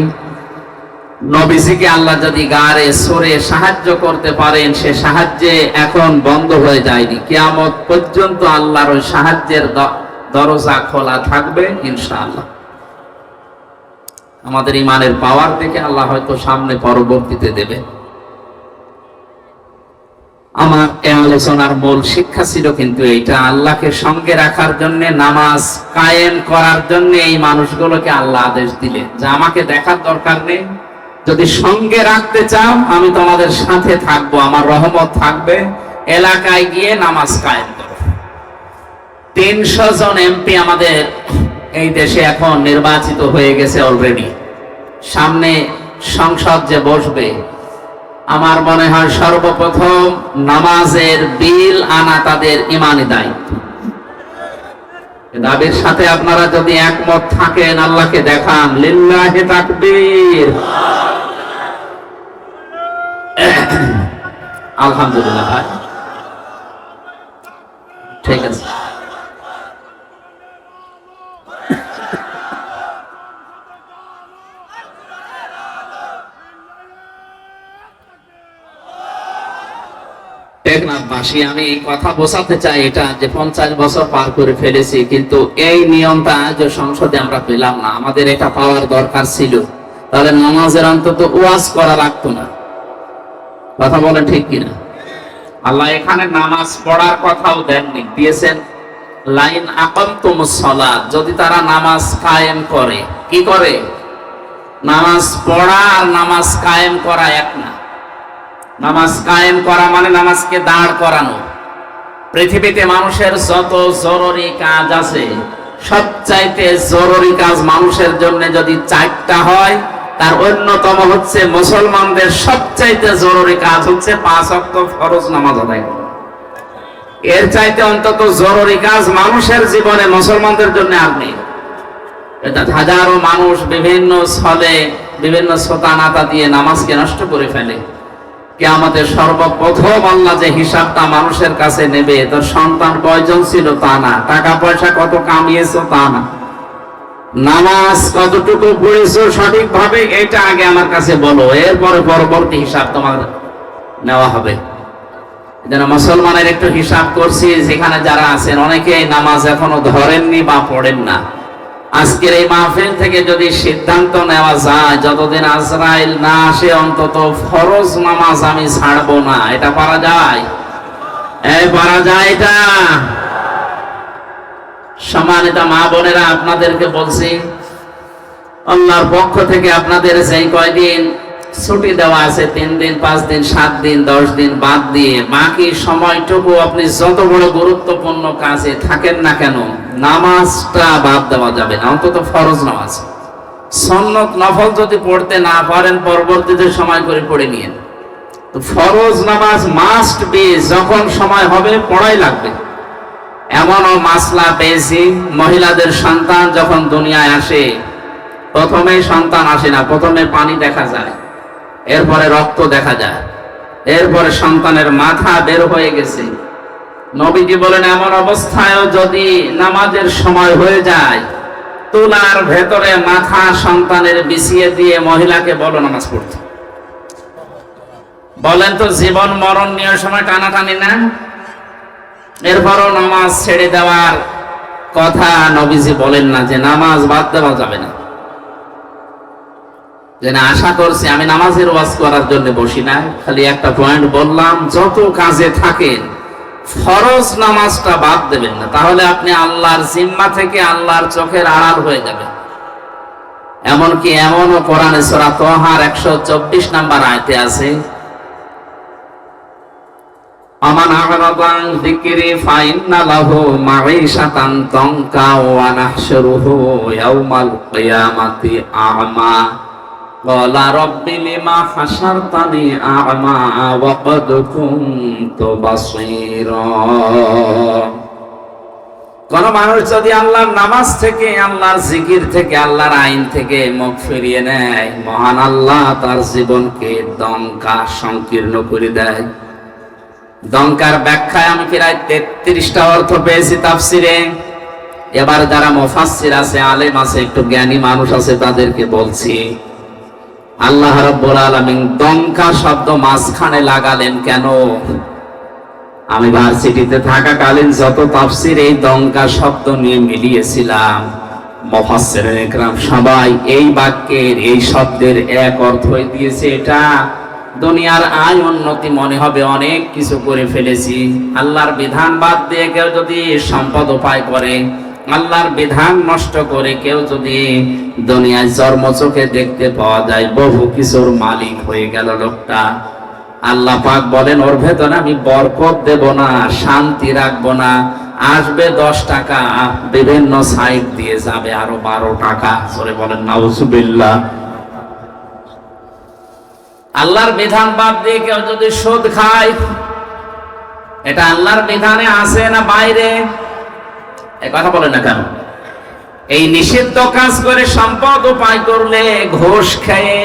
নবীজিকে আল্লাহ যদি গারে সরে সাহায্য করতে পারেন, সে সাহায্যে এখন বন্ধ হয়ে যায়নি, কিয়ামত পর্যন্ত আল্লাহর ওই সাহায্যের দরজা খোলা থাকবে ইনশাআল্লাহ। আমাদের ইমানের পাওয়ার দেখে আল্লাহ হয়তো সামনে পরবর্তীতে দেবে। আমার এই আলোচনার মূল শিক্ষা ছিল কিন্তু এইটা, আল্লাহকে সঙ্গে রাখার জন্য, নামাজ কায়েম করার জন্য এই মানুষগুলোকে আল্লাহ আদেশ দিলেন যে আমাকে দেখার দরকার নেই, যদি সঙ্গে রাখতে চাও আমি তোমাদের সাথে থাকবো, আমার রহমত থাকবে, এলাকায় গিয়ে নামাজ কায়েম করো। 300 জন এমপি আমাদের এই দেশে এখন নির্বাচিত হয়ে গেছে অলরেডি। সামনে সংসদ যে বসবে, আমার মনে হয় সর্বপ্রথম নামাজের বিল আনা তাদের ইমানি দায়িত্ব। দাবির সাথে আপনারা যদি একমত থাকেন, আল্লাহকে দেখান, লিল্লাহি তাকবীর, আলহামদুলিল্লাহ। টেকনাফবাসী, আমি কথা বোঝাতে চাই এটা যে 50 বছর পার করে ফেলেছি, কিন্তু এই নিয়মটা যে সংসদে আমরা পেলাম না, আমাদের এটা পাওয়ার দরকার ছিল। তাহলে নামাজের অন্তত ওয়াজ করা লাগতো না। কথা বলেন ঠিক কিনা? আল্লাহ এখানে নামাজ পড়ার কথাও দেননি, দিয়েছেন লাইন আকামতুমুস সালাত, যদি তারা নামাজ কায়েম করে। কি করে? নামাজ পড়া আর নামাজ কায়েম করা এক না। নামাজ কায়েম করা মানে নামাজকে দাঁড় করানো। পৃথিবীতে মানুষের যত জরুরি কাজ আছে, সবচাইতে জরুরি কাজ মানুষের জন্য যদি 4টা হয়, তার অন্যতম হচ্ছে মুসলমানদের সবচাইতে জরুরি কাজ হচ্ছে 5 ওয়াক্ত ফরজ নামাজ আদায় করা। এর চাইতে অন্তত জরুরি কাজ মানুষের জীবনে মুসলমানদের জন্য আর নেই। এটা হাজারো মানুষ বিভিন্ন ছলে বিভিন্ন শতানাতা দিয়ে নামাজকে নষ্ট করে ফেলে। কিয়ামতের সর্বপ্রথম আল্লাহ যে হিসাবটা মানুষের কাছে নেবে, তোর সন্তান কয়জন ছিল তা না, টাকা পয়সা কত কামিয়েছো তা না, নামাজ কতটুকু পড়েছো সঠিকভাবে, এটা আগে আমার কাছে বলো, এরপরে পরবর্তী হিসাব তোমার নেওয়া হবে। যেন মুসলমানের একটু হিসাব করছি, যেখানে যারা আছেন অনেকে নামাজ এখনো ধরেননি বা পড়েন না। আজকের এই মাহফিল থেকে যদি সিদ্ধান্ত নেওয়া যায় যতদিন আজরাইল না আসে অন্তত ফরজ নামাজ আমি ছাড়বো না, এটা পারা যায়? পারা যায় এটা? সম্মানিত মা বোনেরা, আপনাদেরকে বলছি, আল্লাহর পক্ষ থেকে আপনাদের যেই কয়দিন ছুটি দেওয়া আছে, 3 দিন 5 দিন 7 দিন 10 দিন বাদ দিয়ে বাকি সময়টুকু আপনি যত বড় গুরুত্বপূর্ণ কাজে থাকেন না কেন, নামাজটা বাদ দেওয়া যাবে না, অন্তত ফরজ নামাজ। সুন্নত নফল যদি পড়তে না পারেন পরবর্তীতে সময় করে পড়ে নিয়েন, তো ফরজ নামাজ মাস্ট বি, যখন সময় হবে পড়াই লাগবে। এমনও মাসলা পেয়েছি, মহিলাদের সন্তান যখন দুনিয়ায় আসে, প্রথমে সন্তান আসে না, প্রথমে পানি দেখা যায়, এরপরে রক্ত দেখা যায়, এরপরে সন্তানের মাথা বের হয়ে গেছে। নবীজি বলেন এমন অবস্থায়ও যদি নামাজের সময় হয়ে যায়, তুলার ভেতরে মাথা সন্তানের বিছিয়ে দিয়ে মহিলাকে বলো নামাজ পড়তে। বলেন তো জীবন মরণ নিয়ে সময় টানাটানি না? এরপরও নামাজ ছেড়ে দেওয়ার কথা নবীজি বলেন না যে নামাজ বাদ দেওয়া যাবে না। যে না, আশা করছি আমি নামাজের ওয়াজ করার জন্য বসি না, খালি একটা পয়েন্ট বললাম, যত কাজে থাকেন ফরজ নামাজটা বাদ দেবেন না, তাহলে আপনি আল্লাহর জিম্মা থেকে আল্লাহর চোখের আড়াল হয়ে যাবেন। এমনকি এমনও কোরআনে সূরা তাহার 124 নম্বর আয়াতে আছে, আমান আ'রাদা আন যিকরি ফাইন্না লাহু মাঈশাতান তানকা ওয়া নাহশুরুহু ইয়াওমাল কিয়ামাতি আ'মা ক্বালা রাব্বি লিমা হাশারতানি আ'মা ওয়া ক্বাদ কুনতু বাসীরা। কোন মানুষ যদি আল্লাহর নামাজ থেকে, আল্লাহর জিকির থেকে, আল্লাহর আইন থেকে মুখ ফিরিয়ে নেয়, মহান আল্লাহ তার জীবনকে দঙ্কা সংকীর্ণ করে দেয়। দঙ্কার ব্যাখ্যায় আমি প্রায় 33টা অর্থ পেয়েছি তাফসিরে। এবার যারা মুফাসসির আছে, আলেম আছে, একটু জ্ঞানী মানুষ আছে, তাদেরকে বলছি, আল্লাহ রাব্বুল আলামিন দঙ্কা শব্দ মাঝখানে লাগালেন কেন? আমি ভার্সিটিতে থাকাকালীন যত তাফসির এই দঙ্কা শব্দ নিয়ে মিলিয়েছিলাম, মুফাসসিরিন ইকরাম সবাই এই বাক্যের এই শব্দের এক অর্থই দিয়েছে, এটা দুনিয়ার আয় উন্নতি মনে হবে, অনেক কিছু করে ফেলেছি। আল্লাহর বিধান বাদ দিয়ে কেউ যদি সম্পদ উপায় করে, আল্লাহর বিধান নষ্ট করে কেউ যদি দুনিয়ায় জন্ম চোখে দেখতে পাওয়া যায়, বহু কিছুর মালিক হয়ে গেল লোকটা। আল্লাহ পাক বলেন ওর ভেতরে আমি বরকত দেব না, শান্তি রাখবো না। আসবে 10 টাকা, বিভিন্ন সাইড দিয়ে যাবে আরো 12 টাকা। সরে বলেন নাউজুবিল্লাহ। আল্লাহর বিধান বাদ দিয়ে কেউ যদি সুদ খায়, এটা আল্লাহর বিধানে আছে না বাইরে? এই কথা বলেন না কেন? এই নিষিদ্ধ কাজ করে সম্পদ উপায় করলে, ঘুষ খেয়ে,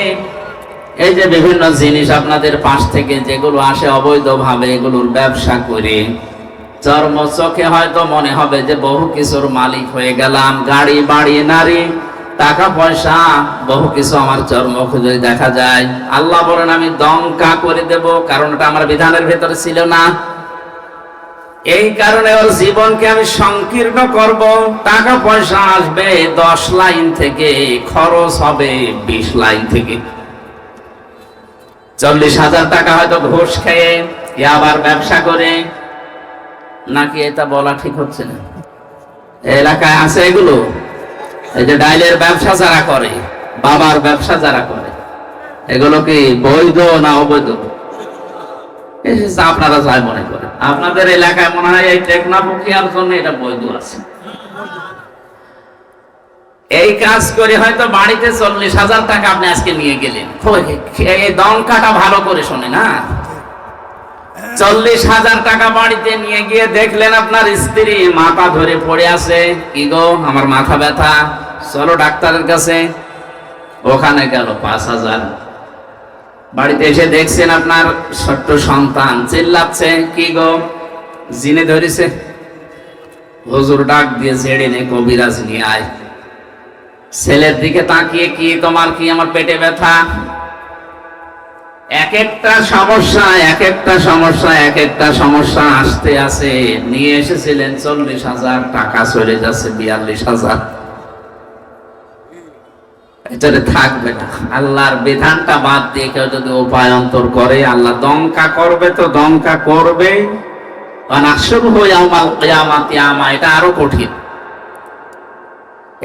এই যে বিভিন্ন জিনিস আপনাদের পাশ থেকে যেগুলো আসে অবৈধভাবে, এগুলোর ব্যবসা করে চর্ম চোখে হয়তো মনে হবে যে বহু কিছুর মালিক হয়ে গেলাম, গাড়ি বাড়ি নারী টাকা পয়সা বহু কিছু আমার চর্ম খুঁজে দেখা যায়। আল্লাহ বলেন আমি দঙ্কা করে দেব, কারণ এটা আমার বিধানের ভেতরে ছিল না। এই কারণে ওর জীবনকে আমি সংকীর্ণ করব। টাকা পয়সা আসবে 10 লাইন থেকে, খরচ হবে 20 লাইন থেকে। 40,000 টাকা হয়তো ঘুষ খেয়ে আবার ব্যবসা করে, নাকি এটা বলা ঠিক হচ্ছে না? এলাকায় আছে এগুলো। এই যে ডাইলের ব্যবসা যারা করে, বাবার ব্যবসা যারা করে, এগুলো কি বৈধ না অবৈধ? আপনারা যাই মনে করেন, আপনাদের এলাকায় মনে হয় এই টেকনাফুকিয়ার জন্য এটা বৈধ আছে। এই কাজ করে হয়তো বাড়িতে 40,000 টাকা আপনি আজকে নিয়ে গেলেন। এই দমকাটা ভালো করে শোনে না। 40,000 টাকা বাড়িতে নিয়ে গিয়ে দেখলেন আপনার স্ত্রী মাথা ধরে পড়ে আছে। কি গো, আমার মাথা ব্যথা, চলো ডাক্তারের কাছে। ওখানে গেল 5,000। বাড়িতে এসে দেখছেন আপনার ছোট্ট সন্তান চিল্লাচ্ছে, কি গো, জিনে ধরেছে। হুজুর ডাক দিয়ে ছেড়ে নে, কবিরাজ নিয়ে আয়। ছেলের দিকে তাকিয়ে, কি তোমার, কি আমার পেটে ব্যথা। এক একটা সমস্যা, এক একটা সমস্যা, এক একটা সমস্যা আসতে আসে। নিয়ে এসেছিলেন 40,000 টাকা, চলে যাচ্ছে 42,000। এটাতে থাকবে না। আল্লাহর বিধানটা বাদ দিয়ে কেউ যদি উপায় অন্তর করে, আল্লাহ দমকা করবে তো দমকা করবে। এটা আরো কঠিন।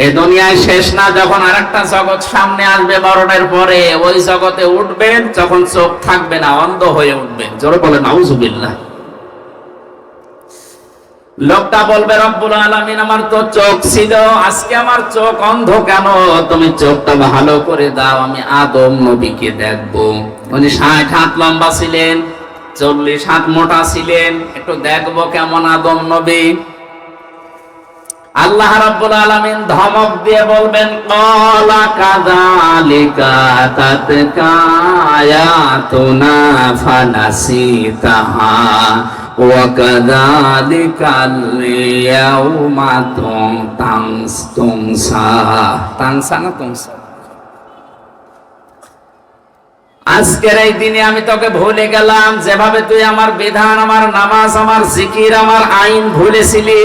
এই দুনিয়ায় শেষ না, যখন আরেকটা জগৎ সামনে আসবে 12টার পরে, ওই জগতে উঠবেন, যখন চোখ থাকবে না, অন্ধ হয়ে উঠবেন। জোরে বলেন নাউজুবিল্লাহ। লোকটা বলবে, রব্বুল আলামিন আমার তো চোখ ছিল, আজকে আমার চোখ অন্ধ কেন? তুমি চোখটা ভালো করে দাও, আমি আদম নবীকে দেখবো। উনি 60 হাত লম্বা ছিলেন, 40 হাত মোটা ছিলেন, একটু দেখবো কেমন আদম নবী। আল্লাহ রাব্বুল আলামিন ধমক দিয়ে বলবেন, ক্বালা কাযালিকা তাতকা আয়াতুনা ফানাসিতাহা ওয়া কাযালিকাল ইয়াউমা তুনসা। আজকের এই দিনে আমি তোকে ভুলে গেলাম, যেভাবে তুই আমার বিধান, আমার নামাজ, আমার জিকির, আমার আইন ভুলেছিলি।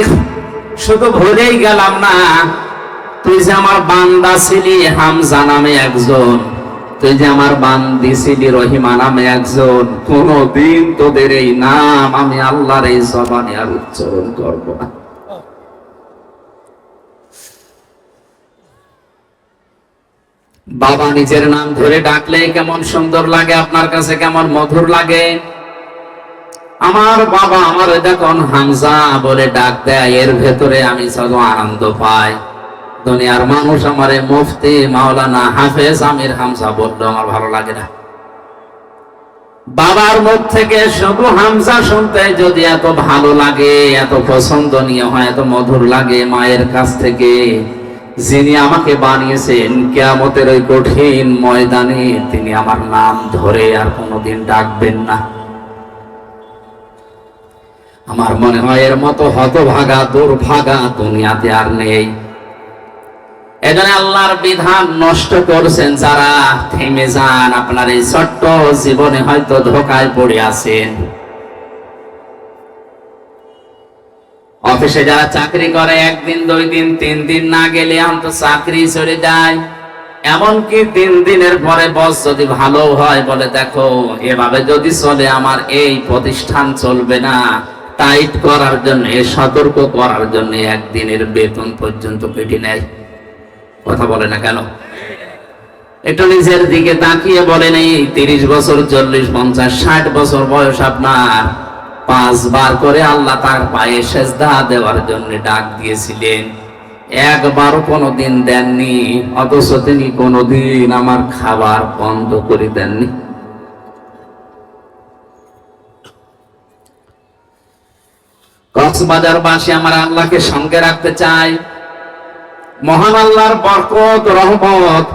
শুধু ভুলেই গেলাম না, তুই যে আমার বান্দা ছিলি হামজা নামে একজন, তুই যে আমার বান্দি ছিলি রহিমা নামে একজন, কোনদিন তোদের এই নাম আমি আল্লাহর এই জবানে আর উচ্চারণ করব না। বাবা নিজের নাম ধরে ডাকলে কেমন সুন্দর লাগে, আপনার কাছে কেমন মধুর লাগে। আমার বাবা আমার দেখুন হামজা বলে ডাক দেয়, এর ভেতরে আমি শুধু আনন্দ পাই। দুনিয়ার মানুষ আমারে মুফতি, মাওলানা, হাফেজ, আমির হামজা বললো আমার ভালো লাগে না। বাবার মুখ থেকে শুধু হামজা শুনতে যদি এত ভালো লাগে, এত পছন্দনীয় হয়, এত মধুর লাগে, মায়ের কাছ থেকে যিনি আমাকে বানিয়েছেন, কিয়ামতের ওই কঠিন ময়দানে তিনি আমার নাম ধরে আর কোনোদিন ডাকবেন না। আমার মনে হয় এর মতো হতভাগা, দুর্ভাগা দুনিয়াতে আর নেই। এজন্য আল্লাহর বিধান নষ্ট করছেন যারা, থেমে যান। আপনার এই ছোট্ট জীবনে হয়তো ধোকায় পড়ে আছেন। অফিসে যারা চাকরি করে, 1 দিন 2 দিন 3 দিন না গেলে তো চাকরি চলে যায়। এমনকি 3 দিনের পরে বস যদি ভালো হয়, বলে দেখো এভাবে যদি চলে আমার এই প্রতিষ্ঠান চলবে না, টাইট করার জন্য, সতর্ক করার জন্য 1 দিনের বেতন পর্যন্ত কেটে নেয়। কথা বলে না কেন? একটু নিজের দিকে তাকিয়ে বলেন, এই 30 বছর, 40, 50, 60 বছর বয়স আপনার, 5 বার করে আল্লাহ তার পায়ে সেজদা দেওয়ার জন্য ডাক দিয়েছিলেন, একবারও কোনোদিন দেননি। অথচ তিনি কোনোদিন আমার খাবার বন্ধ করে দেননি। কক্সবাজারবাসী আমার আল্লাহকে সঙ্গে রাখতে চাই। মহান আল্লাহর বরকত, রহমত,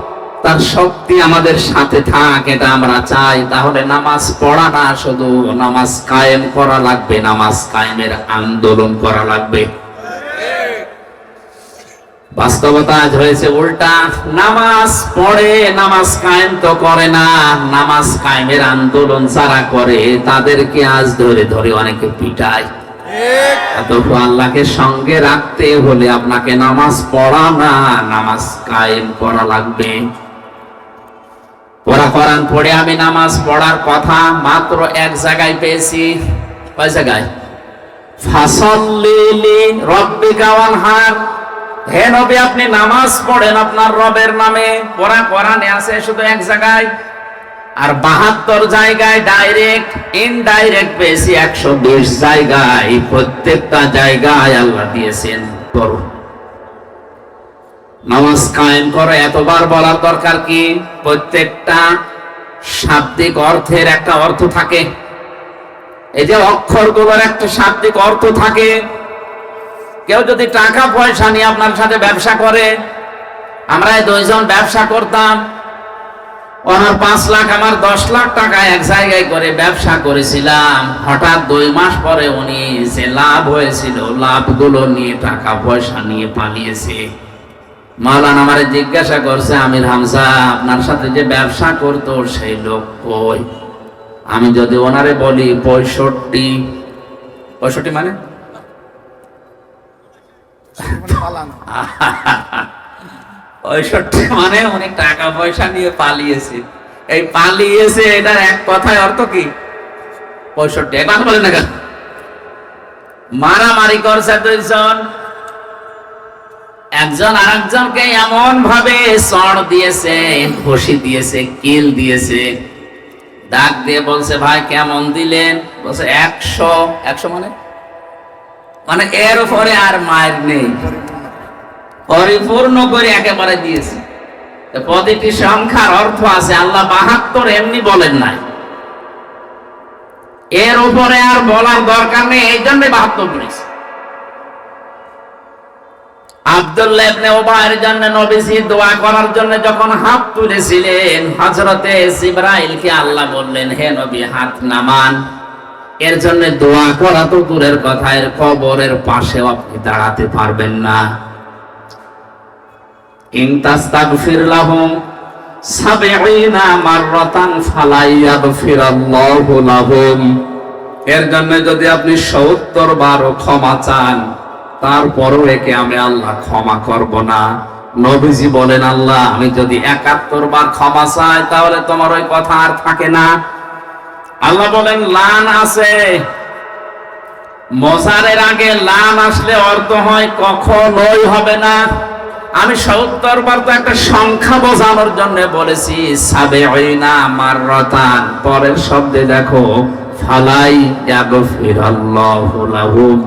তার শক্তি আমাদের সাথে থাক, এটা আমরা চাই। তাহলে নামাজ পড়া না, শুধু নামাজ কায়েম করা লাগবে, নামাজ কায়েমের আন্দোলন করা লাগবে। বাস্তবতা আজ হয়েছে উল্টা, নামাজ পড়ে নামাজ কায়েম তো করে না, নামাজ কায়েমের আন্দোলন যারা করে তাদেরকে আজ ধরে ধরে অনেকে পিটায়। তবু আল্লাহকে সঙ্গে রাখতে হলে আপনাকে নামাজ পড়া না, নামাজ কায়েম করা লাগবে। কোরআন পড়ে আমি নামাজ পড়ার কথা মাত্র এক জায়গায় পেয়েছি। কয় জায়গায়? ফাসাল্লি লিরাব্বিকা ওয়ানহার। হে নবী, আপনি নামাজ পড়েন আপনার রবের নামে। কোরআনে আছে শুধু এক জায়গায়। আর 72 জায়গায় ডাইরেক্ট ইনডাইরেক্ট পেয়েছি 120 জায়গায়। প্রত্যেকটা জায়গায় আল্লাহ দিয়েছেন করো, নামাজ কায়েম করো। এতবার বলার দরকার কি? প্রত্যেকটা শাব্দিক অর্থের একটা অর্থ থাকে। এই যে অক্ষরগুলোর একটা শাব্দিক অর্থ থাকে। কেউ যদি টাকা পয়সা নিয়ে আপনার সাথে ব্যবসা করে, আমরা এই দুইজন ব্যবসা করতাম, ওনার 5 লাখ আমার 10 লাখ টাকা এক জায়গায় করে ব্যবসা করেছিলাম। হঠাৎ 2 মাস পরে উনি যে লাভ হয়েছিল লাভগুলো নিয়ে টাকা পয়সা নিয়ে পালিয়েছে। মাওলানা আমারে জিজ্ঞাসা করছে, আমির হামজা আপনার সাথে যে ব্যবসা করতো সেই লোক কই? আমি যদি ওনারে বলি 65 মানে 65 মানে উনি টাকা পয়সা নিয়ে পালিয়েছে। এই পালিয়েছে এটার এক কথায় অর্থ কি? 65। এখন বলেন না কেন? মারামারি করছে দুইজন, একজন আরেকজনকে এমন ভাবে চড় দিয়েছে, ঘষি দিয়েছে, কিল দিয়েছে। ডাক দিয়ে বলছে, ভাই কেমন দিলেন? বলছে 100 মানে এর উপরে আর মায়ের নেই, পরিপূর্ণ করে একেবারে দিয়েছে। প্রতিটি সংখ্যার অর্থ আছে। আল্লাহ 72 এমনি বলেন নাই, এর উপরে আর বলার দরকার নেই, এই জন্য 72 বলেছে। আব্দুল্লাহ ইবনে উবাইয়ের জন্য নবীজি দোয়া করার জন্য যখন হাত তুলেছিলেন, হযরতে জিবরাইলকে আল্লাহ বললেন, হে নবী হাত নামান। এর জন্য দোয়া করা তো দূরের কথা, এর কবরের পাশেও আপনি দাঁড়াতে পারবেন না। ইন তাস্তাগফির লাহুম 70 মাররাতান ফালা ইয়াগফিরাল্লাহু লাহুম। এর জন্য যদি আপনি 70 বার ক্ষমা চান, তারপরও একে আমি আল্লাহ ক্ষমা করব না। নবীজি বলেন, আল্লাহ আমি যদি 71 বার ক্ষমা চাই তাহলে তোমার ওই কথা আর থাকে না। আল্লাহ বলেন, লান আছে, মজারের আগে লান আসলে অর্থ হয় কখনোই হবে না। আমি 70 বার তো একটা সংখ্যা বোঝানোর জন্য বলেছি। 70 মাররাতান, পরের শব্দে দেখো ফালাই ইয়াগফিরাল্লাহু লাহুম।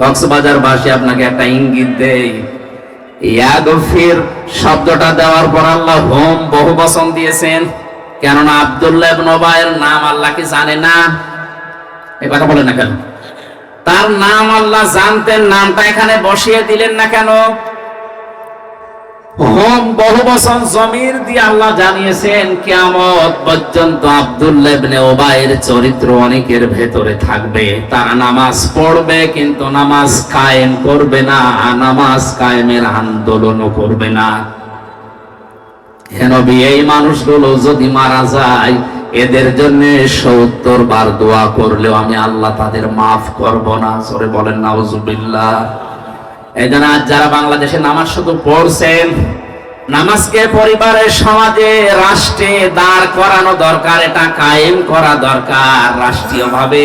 কক্সবাজার বাসী আপনাকে একটা ইঙ্গিত দেই, ইয়াগফির শব্দটা দেওয়ার পর আল্লাহ হুম বহু বচন দিয়েছেন। কেননা আব্দুল্লাহ ইবনে উবাইয়ের নাম আল্লাহ কি জানে না? এই কথা বলেন না কেন? তার নাম আল্লাহ জানতেন, নামটা এখানে বসিয়ে দিলেন না কেন? হুম বহু বচন জমির দিয়ে আল্লাহ জানিয়েছেন কিয়ামত পর্যন্ত আব্দুল্লাহ ইবনে উবাইয়ের চরিত্র অনেকের ভেতরে থাকবে। তারা নামাজ পড়বে কিন্তু নামাজ কায়েম করবে না, নামাজ কায়েমের আন্দোলনও করবে না। হে নবী, এই মানুষগুলো যদি মারা যায়, এদের জন্য 70 বার দোয়া করলেও আমি আল্লাহ তাদের মাফ করব না। জোরে বলেন নাউজুবিল্লাহ। এই জন্য আজ যারা বাংলাদেশে নামাজ শুধু পড়ছেন, নামাজকে পরিবারের, সমাজে, রাষ্ট্রে দাঁড় করানো দরকার, এটা কায়েম করা দরকার। রাষ্ট্রীয়ভাবে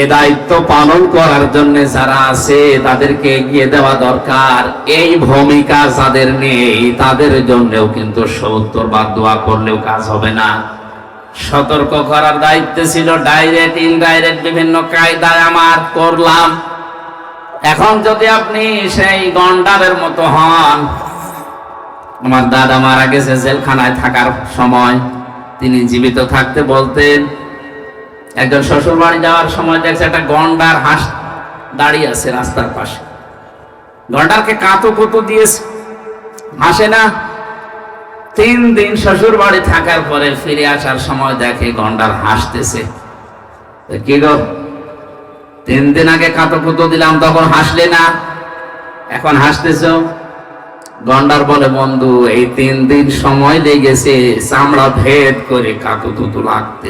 এ দায়িত্ব পালন করার জন্য যারা আছে তাদেরকে এগিয়ে দেওয়া দরকার। এই ভূমিকা যাদের নেই তাদের জন্যও কিন্তু 70 বার দোয়া করলেও কাজ হবে না। সতর্ক করার দায়িত্ব ছিল ডাইরেক্ট ইনডাইরেক্ট বিভিন্ন কায়দায় আমার করলাম। এখন যদি আপনি সেই গন্ডারের মতো হন, আমার দাদা মারা গেছে জেলখানায় থাকার সময়, তিনি জীবিত থাকতে বলতেন, একজন শ্বশুর বাড়ি যাওয়ার সময় দেখছে একটা গন্ডার হাঁস দাঁড়িয়ে আছে রাস্তার পাশে। গন্ডারকে কাঁতো কুতো দিয়েছে, হাসে না। 3 দিন শ্বশুর বাড়ি থাকার পরে ফিরে আসার সময় দেখে গন্ডার হাসতেছে। কি গো, 3 দিন আগে কাঁতো কুতো দিলাম তখন হাসলে না, এখন হাসতেছ? গন্ডার বলে, বন্ধু এই 3 দিন সময় লেগেছে চামড়া ভেদ করে কাঁতো কুতো লাগতে।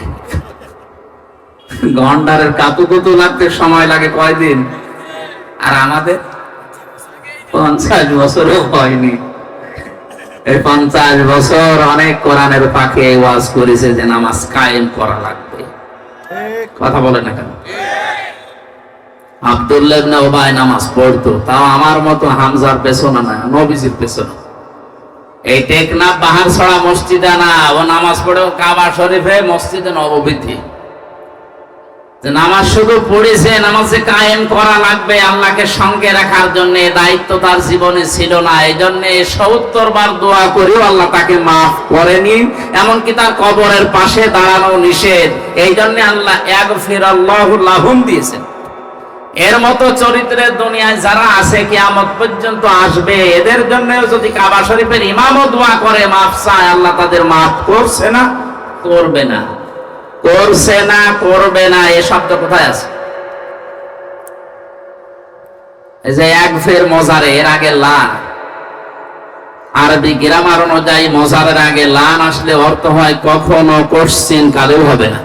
গন্ডারের কাতুকুতু লাগতে সময় লাগে কয়দিন, আর আমাদের 50 বছরও হয়নি। এই 50 বছর অনেক কোরআনের পাখি ওয়াজ করেছে যে নামাজ কায়েম করা লাগবে। কথা বলে না কেন? আব্দুল্লাহ ইবনে উবাই নামাজ পড়তো, তাও আমার মতো হামজার পেছনে না, নবীজির পেছনে। এই টেকনাফ বাহারছড়া মসজিদে না, ও নামাজ পড়ে কাবা শরীফে মসজিদে নববীতে। নামাজ শুধু পড়েছে, নামাজে কায়েম করা লাগবে আল্লাহকে সঙ্গে রাখার জন্য, দায়িত্ব তার জীবনে ছিল না। এই জন্য ৭০ বার দোয়া করেও আল্লাহ তাকে মাফ করেনি, এমনকি তার কবরের পাশে দাঁড়ানো নিষেধ। এই জন্য আল্লাহ ইয়াগফিরাল্লাহু লাহুম দিয়েছেন। এর মতো চরিত্রের দুনিয়ায় যারা আছে কিয়ামত পর্যন্ত আসবে, এদের জন্য যদি কাবা শরীফের ইমামও দোয়া করে মাফ চায়, আল্লাহ তাদের মাফ করছে না, করবে না, করছে না, করবে না। এই শব্দ কোথায় আছে? এই যে একফের মজারে, এর আগে লান, আরবি গ্রামার অনুযায়ী মজারের আগে লান আসলে অর্থ হয় কখনো, কোশ্চিন কালেও হবে না।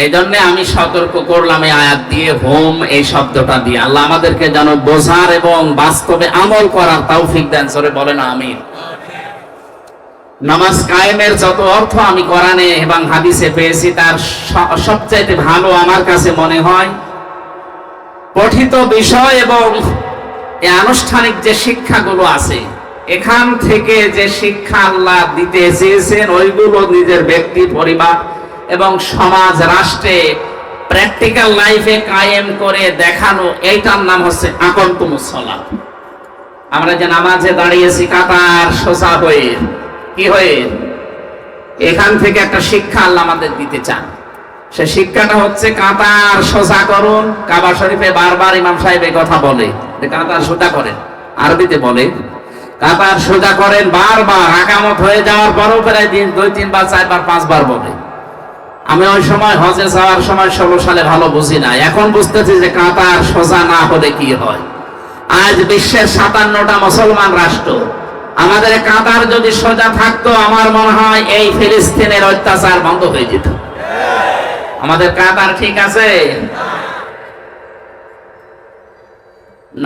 এই জন্য আমি সতর্ক করলাম এই আয়াত দিয়ে, হোম এই শব্দটা দিয়ে। আল্লাহ আমাদেরকে যেন বোঝার এবং বাস্তবে আমল করার তৌফিক দেন। সরে বলেন আমিন। নামাজ কায়েমের যত অর্থ আমি কোরআনে এবং হাদিসে পেয়েছি, তার সবচাইতে ভালো আমার কাছে মনে হয় পঠিত বিষয় এবং এই আনুষ্ঠানিক যে শিক্ষাগুলো আছে, এখান থেকে যে শিক্ষা আল্লাহ দিতে চেয়েছেন, ওইগুলো নিজের ব্যক্তি, পরিবার এবং সমাজ, রাষ্ট্রে প্র্যাকটিক্যাল লাইফে কায়েম করে দেখানো, এইটার নাম হচ্ছে আকামতুমুস সালাত। আমরা যে নামাজে দাঁড়িয়েছি কাতার সোজা হয়ে, কি হয়ে, এখান থেকে একটা শিক্ষা আল্লাহ আমাদের দিতে চান। সে শিক্ষাটা হচ্ছে কাতার সোজা করুন। কাবা শরীফে বারবার ইমাম সাহেব এই কথা বলে, কাতার সোজা করেন, আরবিতে বলে কাতার সোজা করেন বারবার। আকামত হয়ে যাওয়ার পরও প্রায় 2, 3 বার, 4 বার, 5 বার বলে। আমি ওই সময় হজে যাওয়ার সময় 16 সালে ভালো বুঝি না, এখন বুঝতেছি যে কাতার সোজা না হলে কি হয়। আজ বিশ্বের 57টা মুসলমান রাষ্ট্র, আমাদের কাতার যদি সোজা থাকতো, আমার মনে হয় এই ফিলিস্তিনের অত্যাচার বন্ধ হয়ে যেত। আমাদের কাতার ঠিক আছে?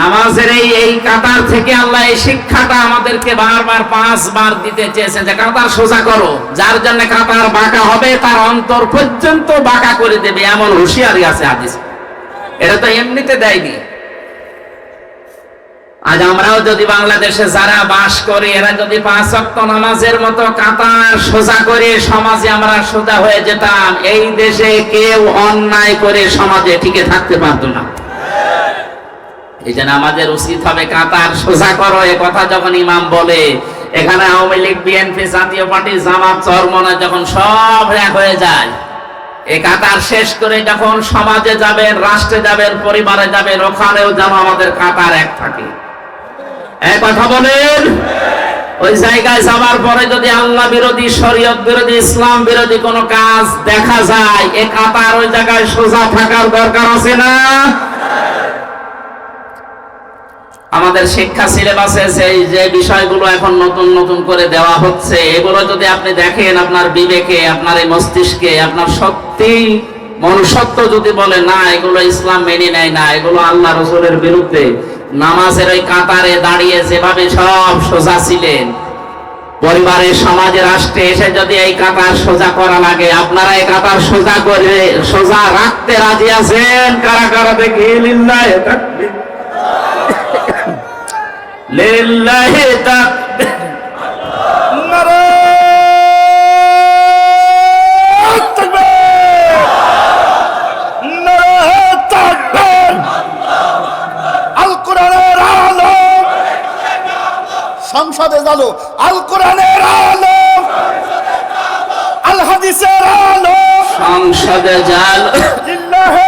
নামাজের এই কাতার থেকে আল্লাহ এই শিক্ষাটা আমাদেরকে বারবার 5 বার দিতে চেয়েছেন যে কাতার সোজা করো। যার জন্য কাতার বাঁকা হবে, তার অন্তর পর্যন্ত বাঁকা করে দেবে, এমন হুঁশিয়ারি আছে হাদিসে। এটা তো এমনিতে দেয়নি। আজ আমরাও যদি বাংলাদেশে যারা বাস করি, এরা যদি 5 ওয়াক্ত নামাজের মতো কাতার সোজা করে সমাজে আমরা সোজা হয়ে যেতাম, এই দেশে কেউ অন্যায় করে সমাজে টিকে থাকতে পারতো না। এই জন্য আমাদের উচিত হবে কাতার সোজা করো। এ কথা যখন ইমাম বলে, এখানে আওয়ামী লীগ, বিএনপি, জাতীয় পার্টি, জামাত, চরমনা যখন সব এক হয়ে যায়, এই কাতার শেষ করে যখন সমাজে যাবেন, রাষ্ট্রে যাবেন, পরিবারে যাবেন, ওখানেও যেন আমাদের কাতার এক থাকে। এক কথা বলেন। ওই জায়গায় যাবার পরে যদি আল্লাহ বিরোধী, শরীয়ত বিরোধী, ইসলাম বিরোধী কোনো কাজ দেখা যায়, এ কাতার ওই জায়গায় সোজা থাকার দরকার আছে না? আমাদের শিক্ষা সিলেবাসে যে বিষয়গুলো এখন নতুন নতুন করে দেওয়া হচ্ছে, এগুলো যদি আপনি দেখেন, আপনার বিবেকে, আপনার এই মস্তিষ্কে, আপনার সত্যি মনুষ্যত্ব যদি বলে না এগুলো ইসলাম মেনে নেয় না, এগুলো আল্লাহ রাসূলের বিরুদ্ধে, নামাজের ওই কাতারে দাঁড়িয়ে যেভাবে সব সোজা ছিলেন, পরিবারের, সমাজে, রাষ্ট্রে এসে যদি এই কাতার সোজা করা লাগে, আপনারা এই কাতার সোজা করে সোজা রাখতে রাজি আছেন? কারা কারা দেখি? লিল্লাহি তাকবীর, লিল্লাহি তাকবীর, নারে তাকবীর, নারে তাকবীর। আল কোরআনের আলো সংসদে জ্বালো, আল কোরআনের আলো, আল হাদিসের আলো সংসদে জ্বালো। লিল্লাহি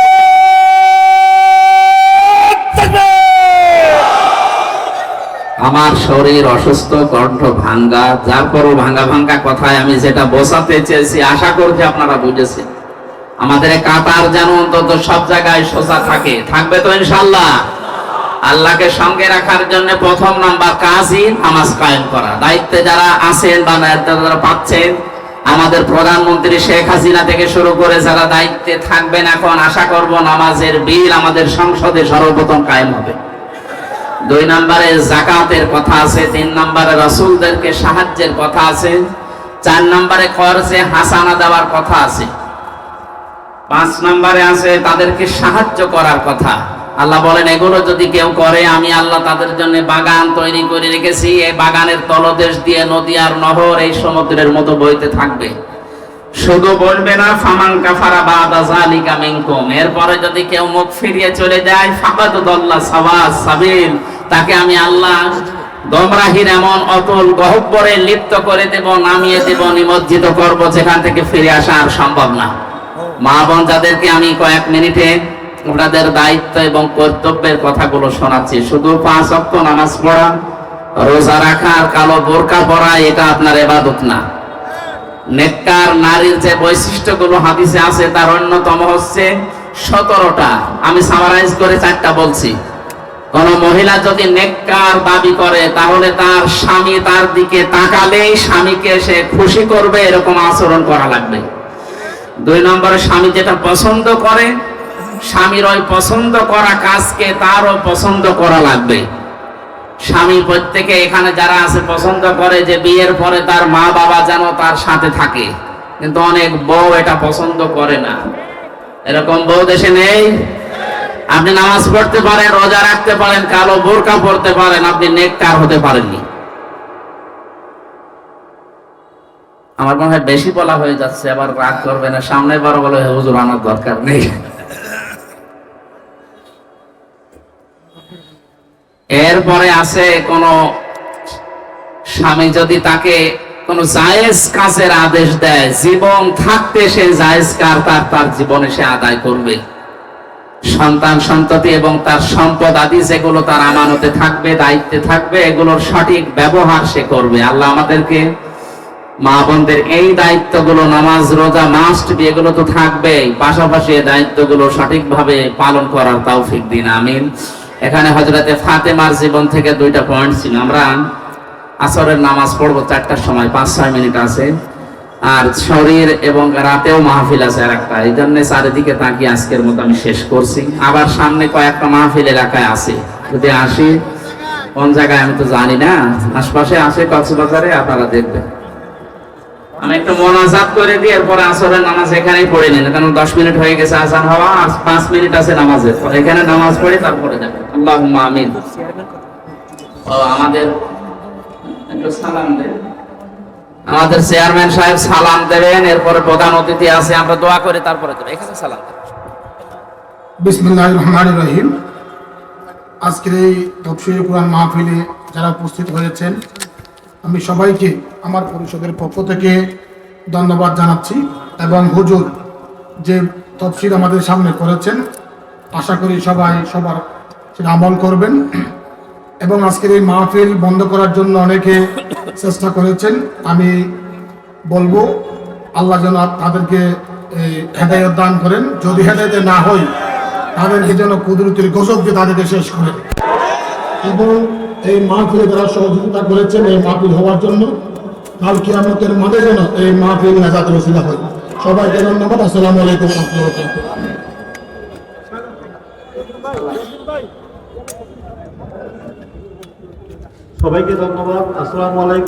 আমার শরীর অসুস্থ, কণ্ঠ ভাঙ্গা, যার পরও ভাঙ্গা ভাঙ্গা কথায় আমি যেটা বোঝাতে চেয়েছি, আশা করছি আপনারা বুঝেছেন। আমাদের কাতার যেন অন্তত সব জায়গায় সোজা থাকে, থাকবে তো ইনশাআল্লাহ। আল্লাহকে সঙ্গে রাখার জন্য প্রথম নাম্বার কাজই নামাজ কায়েম করা। দায়িত্বে যারা আছেন বা যারা পাচ্ছেন, আমাদের প্রধানমন্ত্রী শেখ হাসিনা থেকে শুরু করে যারা দায়িত্বে থাকবেন এখন, আশা করব নামাজের বিল আমাদের সংসদে সর্বপ্রথম কায়েম হবে। 2 নম্বরে যাকাতের কথা আছে, 3 নম্বরে রাসূলদেরকে সাহায্যের কথা আছে, 4 নম্বরে খরচে হাসানা দেওয়ার কথা আছে, 5 নম্বরে আছে তাদেরকে সাহায্য করার কথা। আল্লাহ বলেন এগুলো যদি কেউ করে আমি আল্লাহ তাদের জন্য বাগান তৈরি করে রেখেছি, এই বাগানের তলদেশ দিয়ে নদী আর নহর এই সমুদ্রের মতো বইতে থাকবে। শুধু বলবে না ফামান কাফারা বাদা যালিকা মিনকুম, এরপরে যদি কেউ মুখ ফিরিয়ে চলে যায় ফাকাদ দাল্লা সাওয়াস সাবিল, তাকে আমি আল্লাহ গোমরাহির এমন অতল গহ্বরে লিপ্ত করে দেব, নামিয়ে দেব, নিমজ্জিত করব, যেখান থেকে ফিরে আসা আর সম্ভব না। মা বোন যাদেরকে আমি কয়েক মিনিটে ওনাদের দায়িত্ব এবং কর্তব্যের কথাগুলো শোনাচ্ছি, শুধু 5 ওয়াক্ত নামাজ পড়া, রোজা রাখা আর কালো বোরকা পরা এটা আপনার ইবাদত না। নেককার নারীর যে বৈশিষ্ট্যগুলো হাদিসে আছে তার অন্যতম হচ্ছে 17টা, আমি সামারাইজ করে 4টা বলছি। কোন মহিলা যদি নেককার দাবি করে তাহলে তার স্বামী তার দিকে তাকালেই স্বামীকে সে খুশি করবে এরকম আচরণ করা লাগবে। 2 নম্বরে স্বামী যেটা পছন্দ করে, স্বামীর ওই পছন্দ করা কাজকে তারও পছন্দ করা লাগবে। স্বামী প্রত্যেকে এখানে যারা আছে পছন্দ করে যে বিয়ের পরে তার মা বাবা যেন তার সাথে থাকে, কিন্তু অনেক বউ এটা পছন্দ করে না। এরকম বউ দেশে নেই? আপনি নামাজ পড়তে পারেন, রোজা রাখতে পারেন, কালো বোরকা পড়তে পারেন, আপনি নেককার হতে পারেননি। আমার মনে হয় বেশি বলা হয়ে যাচ্ছে, আবার রাগ করবে না, সামনে বড় বলে হুজুর আমার দরকার নেই। এরপরে আছে কোন স্বামী যদি তাকে কোন জায়েজ কাজের আদেশ দেয়, জীবন থাকতে সে জায়েজ কাজ তার জীবনে সে আদায় করবে। সন্তান সন্ততি এবং তার সম্পদ আদি যেগুলো তার আমানতে থাকবে, দায়িত্বে থাকবে, এগুলোর সঠিক ব্যবহার সে করবে। আল্লাহ আমাদেরকে মা বোনদের এই দায়িত্বগুলো, নামাজ রোজা মাস্ট বি, এগুলো তো থাকবেই, পাশাপাশি এই দায়িত্বগুলো সঠিকভাবে পালন করার তৌফিক দিন, আমিন। এখানে হযরতে ফাতেমার জীবন থেকে 2টা পয়েন্ট ছিল। আমরা আসরের নামাজ পড়বো 4টার সময়, 5-6 মিনিট আছে, আর শরীর এবং রাতেও মাহফিল আছে আরেকটা, এই জন্য চারিদিকে তাকিয়ে আজকের মতো আমি শেষ করছি। আবার সামনে কয়েকটা মাহফিল এলাকায় আছে, যদি আসি, কোন জায়গায় আমি তো জানি না, আশপাশে আসে কক্সবাজারে, আপনারা দেখবেন। আমি একটু মোনাজাত করে দিই, এরপরে আসরের নামাজ এখানেই পড়ে নিন, কারণ 10 মিনিট হয়ে গেছে আজান হওয়া, আর 5 মিনিট আছে নামাজের, এখানে নামাজ পড়ে তারপরে যাবেন। আল্লাহুম্মা আমিন। আমাদের একটু সালাম দেন, আমাদের চেয়ারম্যান সাহেব সালাম দেবেন, এরপরে প্রধান অতিথি আছে, আমরা দোয়া করে তারপরে দেব। এখানে সালাম দেন। বিসমিল্লাহির রহমানির রহিম। আজকের এই তাফসীরে কুরআন মাহফিলে যারা উপস্থিত হয়েছেন, আমি সবাইকে আমার পরিষদের পক্ষ থেকে ধন্যবাদ জানাচ্ছি, এবং হুজুর যে তাফসীর আমাদের সামনে করেছেন, আশা করি সবাই সবার সেটা আমল করবেন। এবং আজকের এই মাহফিল বন্ধ করার জন্য অনেকে চেষ্টা করেছেন, আমি বলবো আল্লাহ যেন তাদেরকে হেদায়েত দান করেন, যদি হেদায়েত না হয় তাদেরকে যেন কুদরতের গজব দিয়ে তাদেরকে শেষ করেন। এবং এই মাহফিলে যারা সহযোগিতা করেছেন এই মাহফিল হওয়ার জন্য, কাল কিয়ামতের মাঠে যেন এই মাহফিল নাজাতের ওসিলা হয়। সবাইকে ধন্যবাদ। আসসালামু আলাইকুম ওয়া রাহমাতুল্লাহি ওয়া বারাকাতুহু। সবাইকে ধন্যবাদ। আসসালামু আলাইকুম।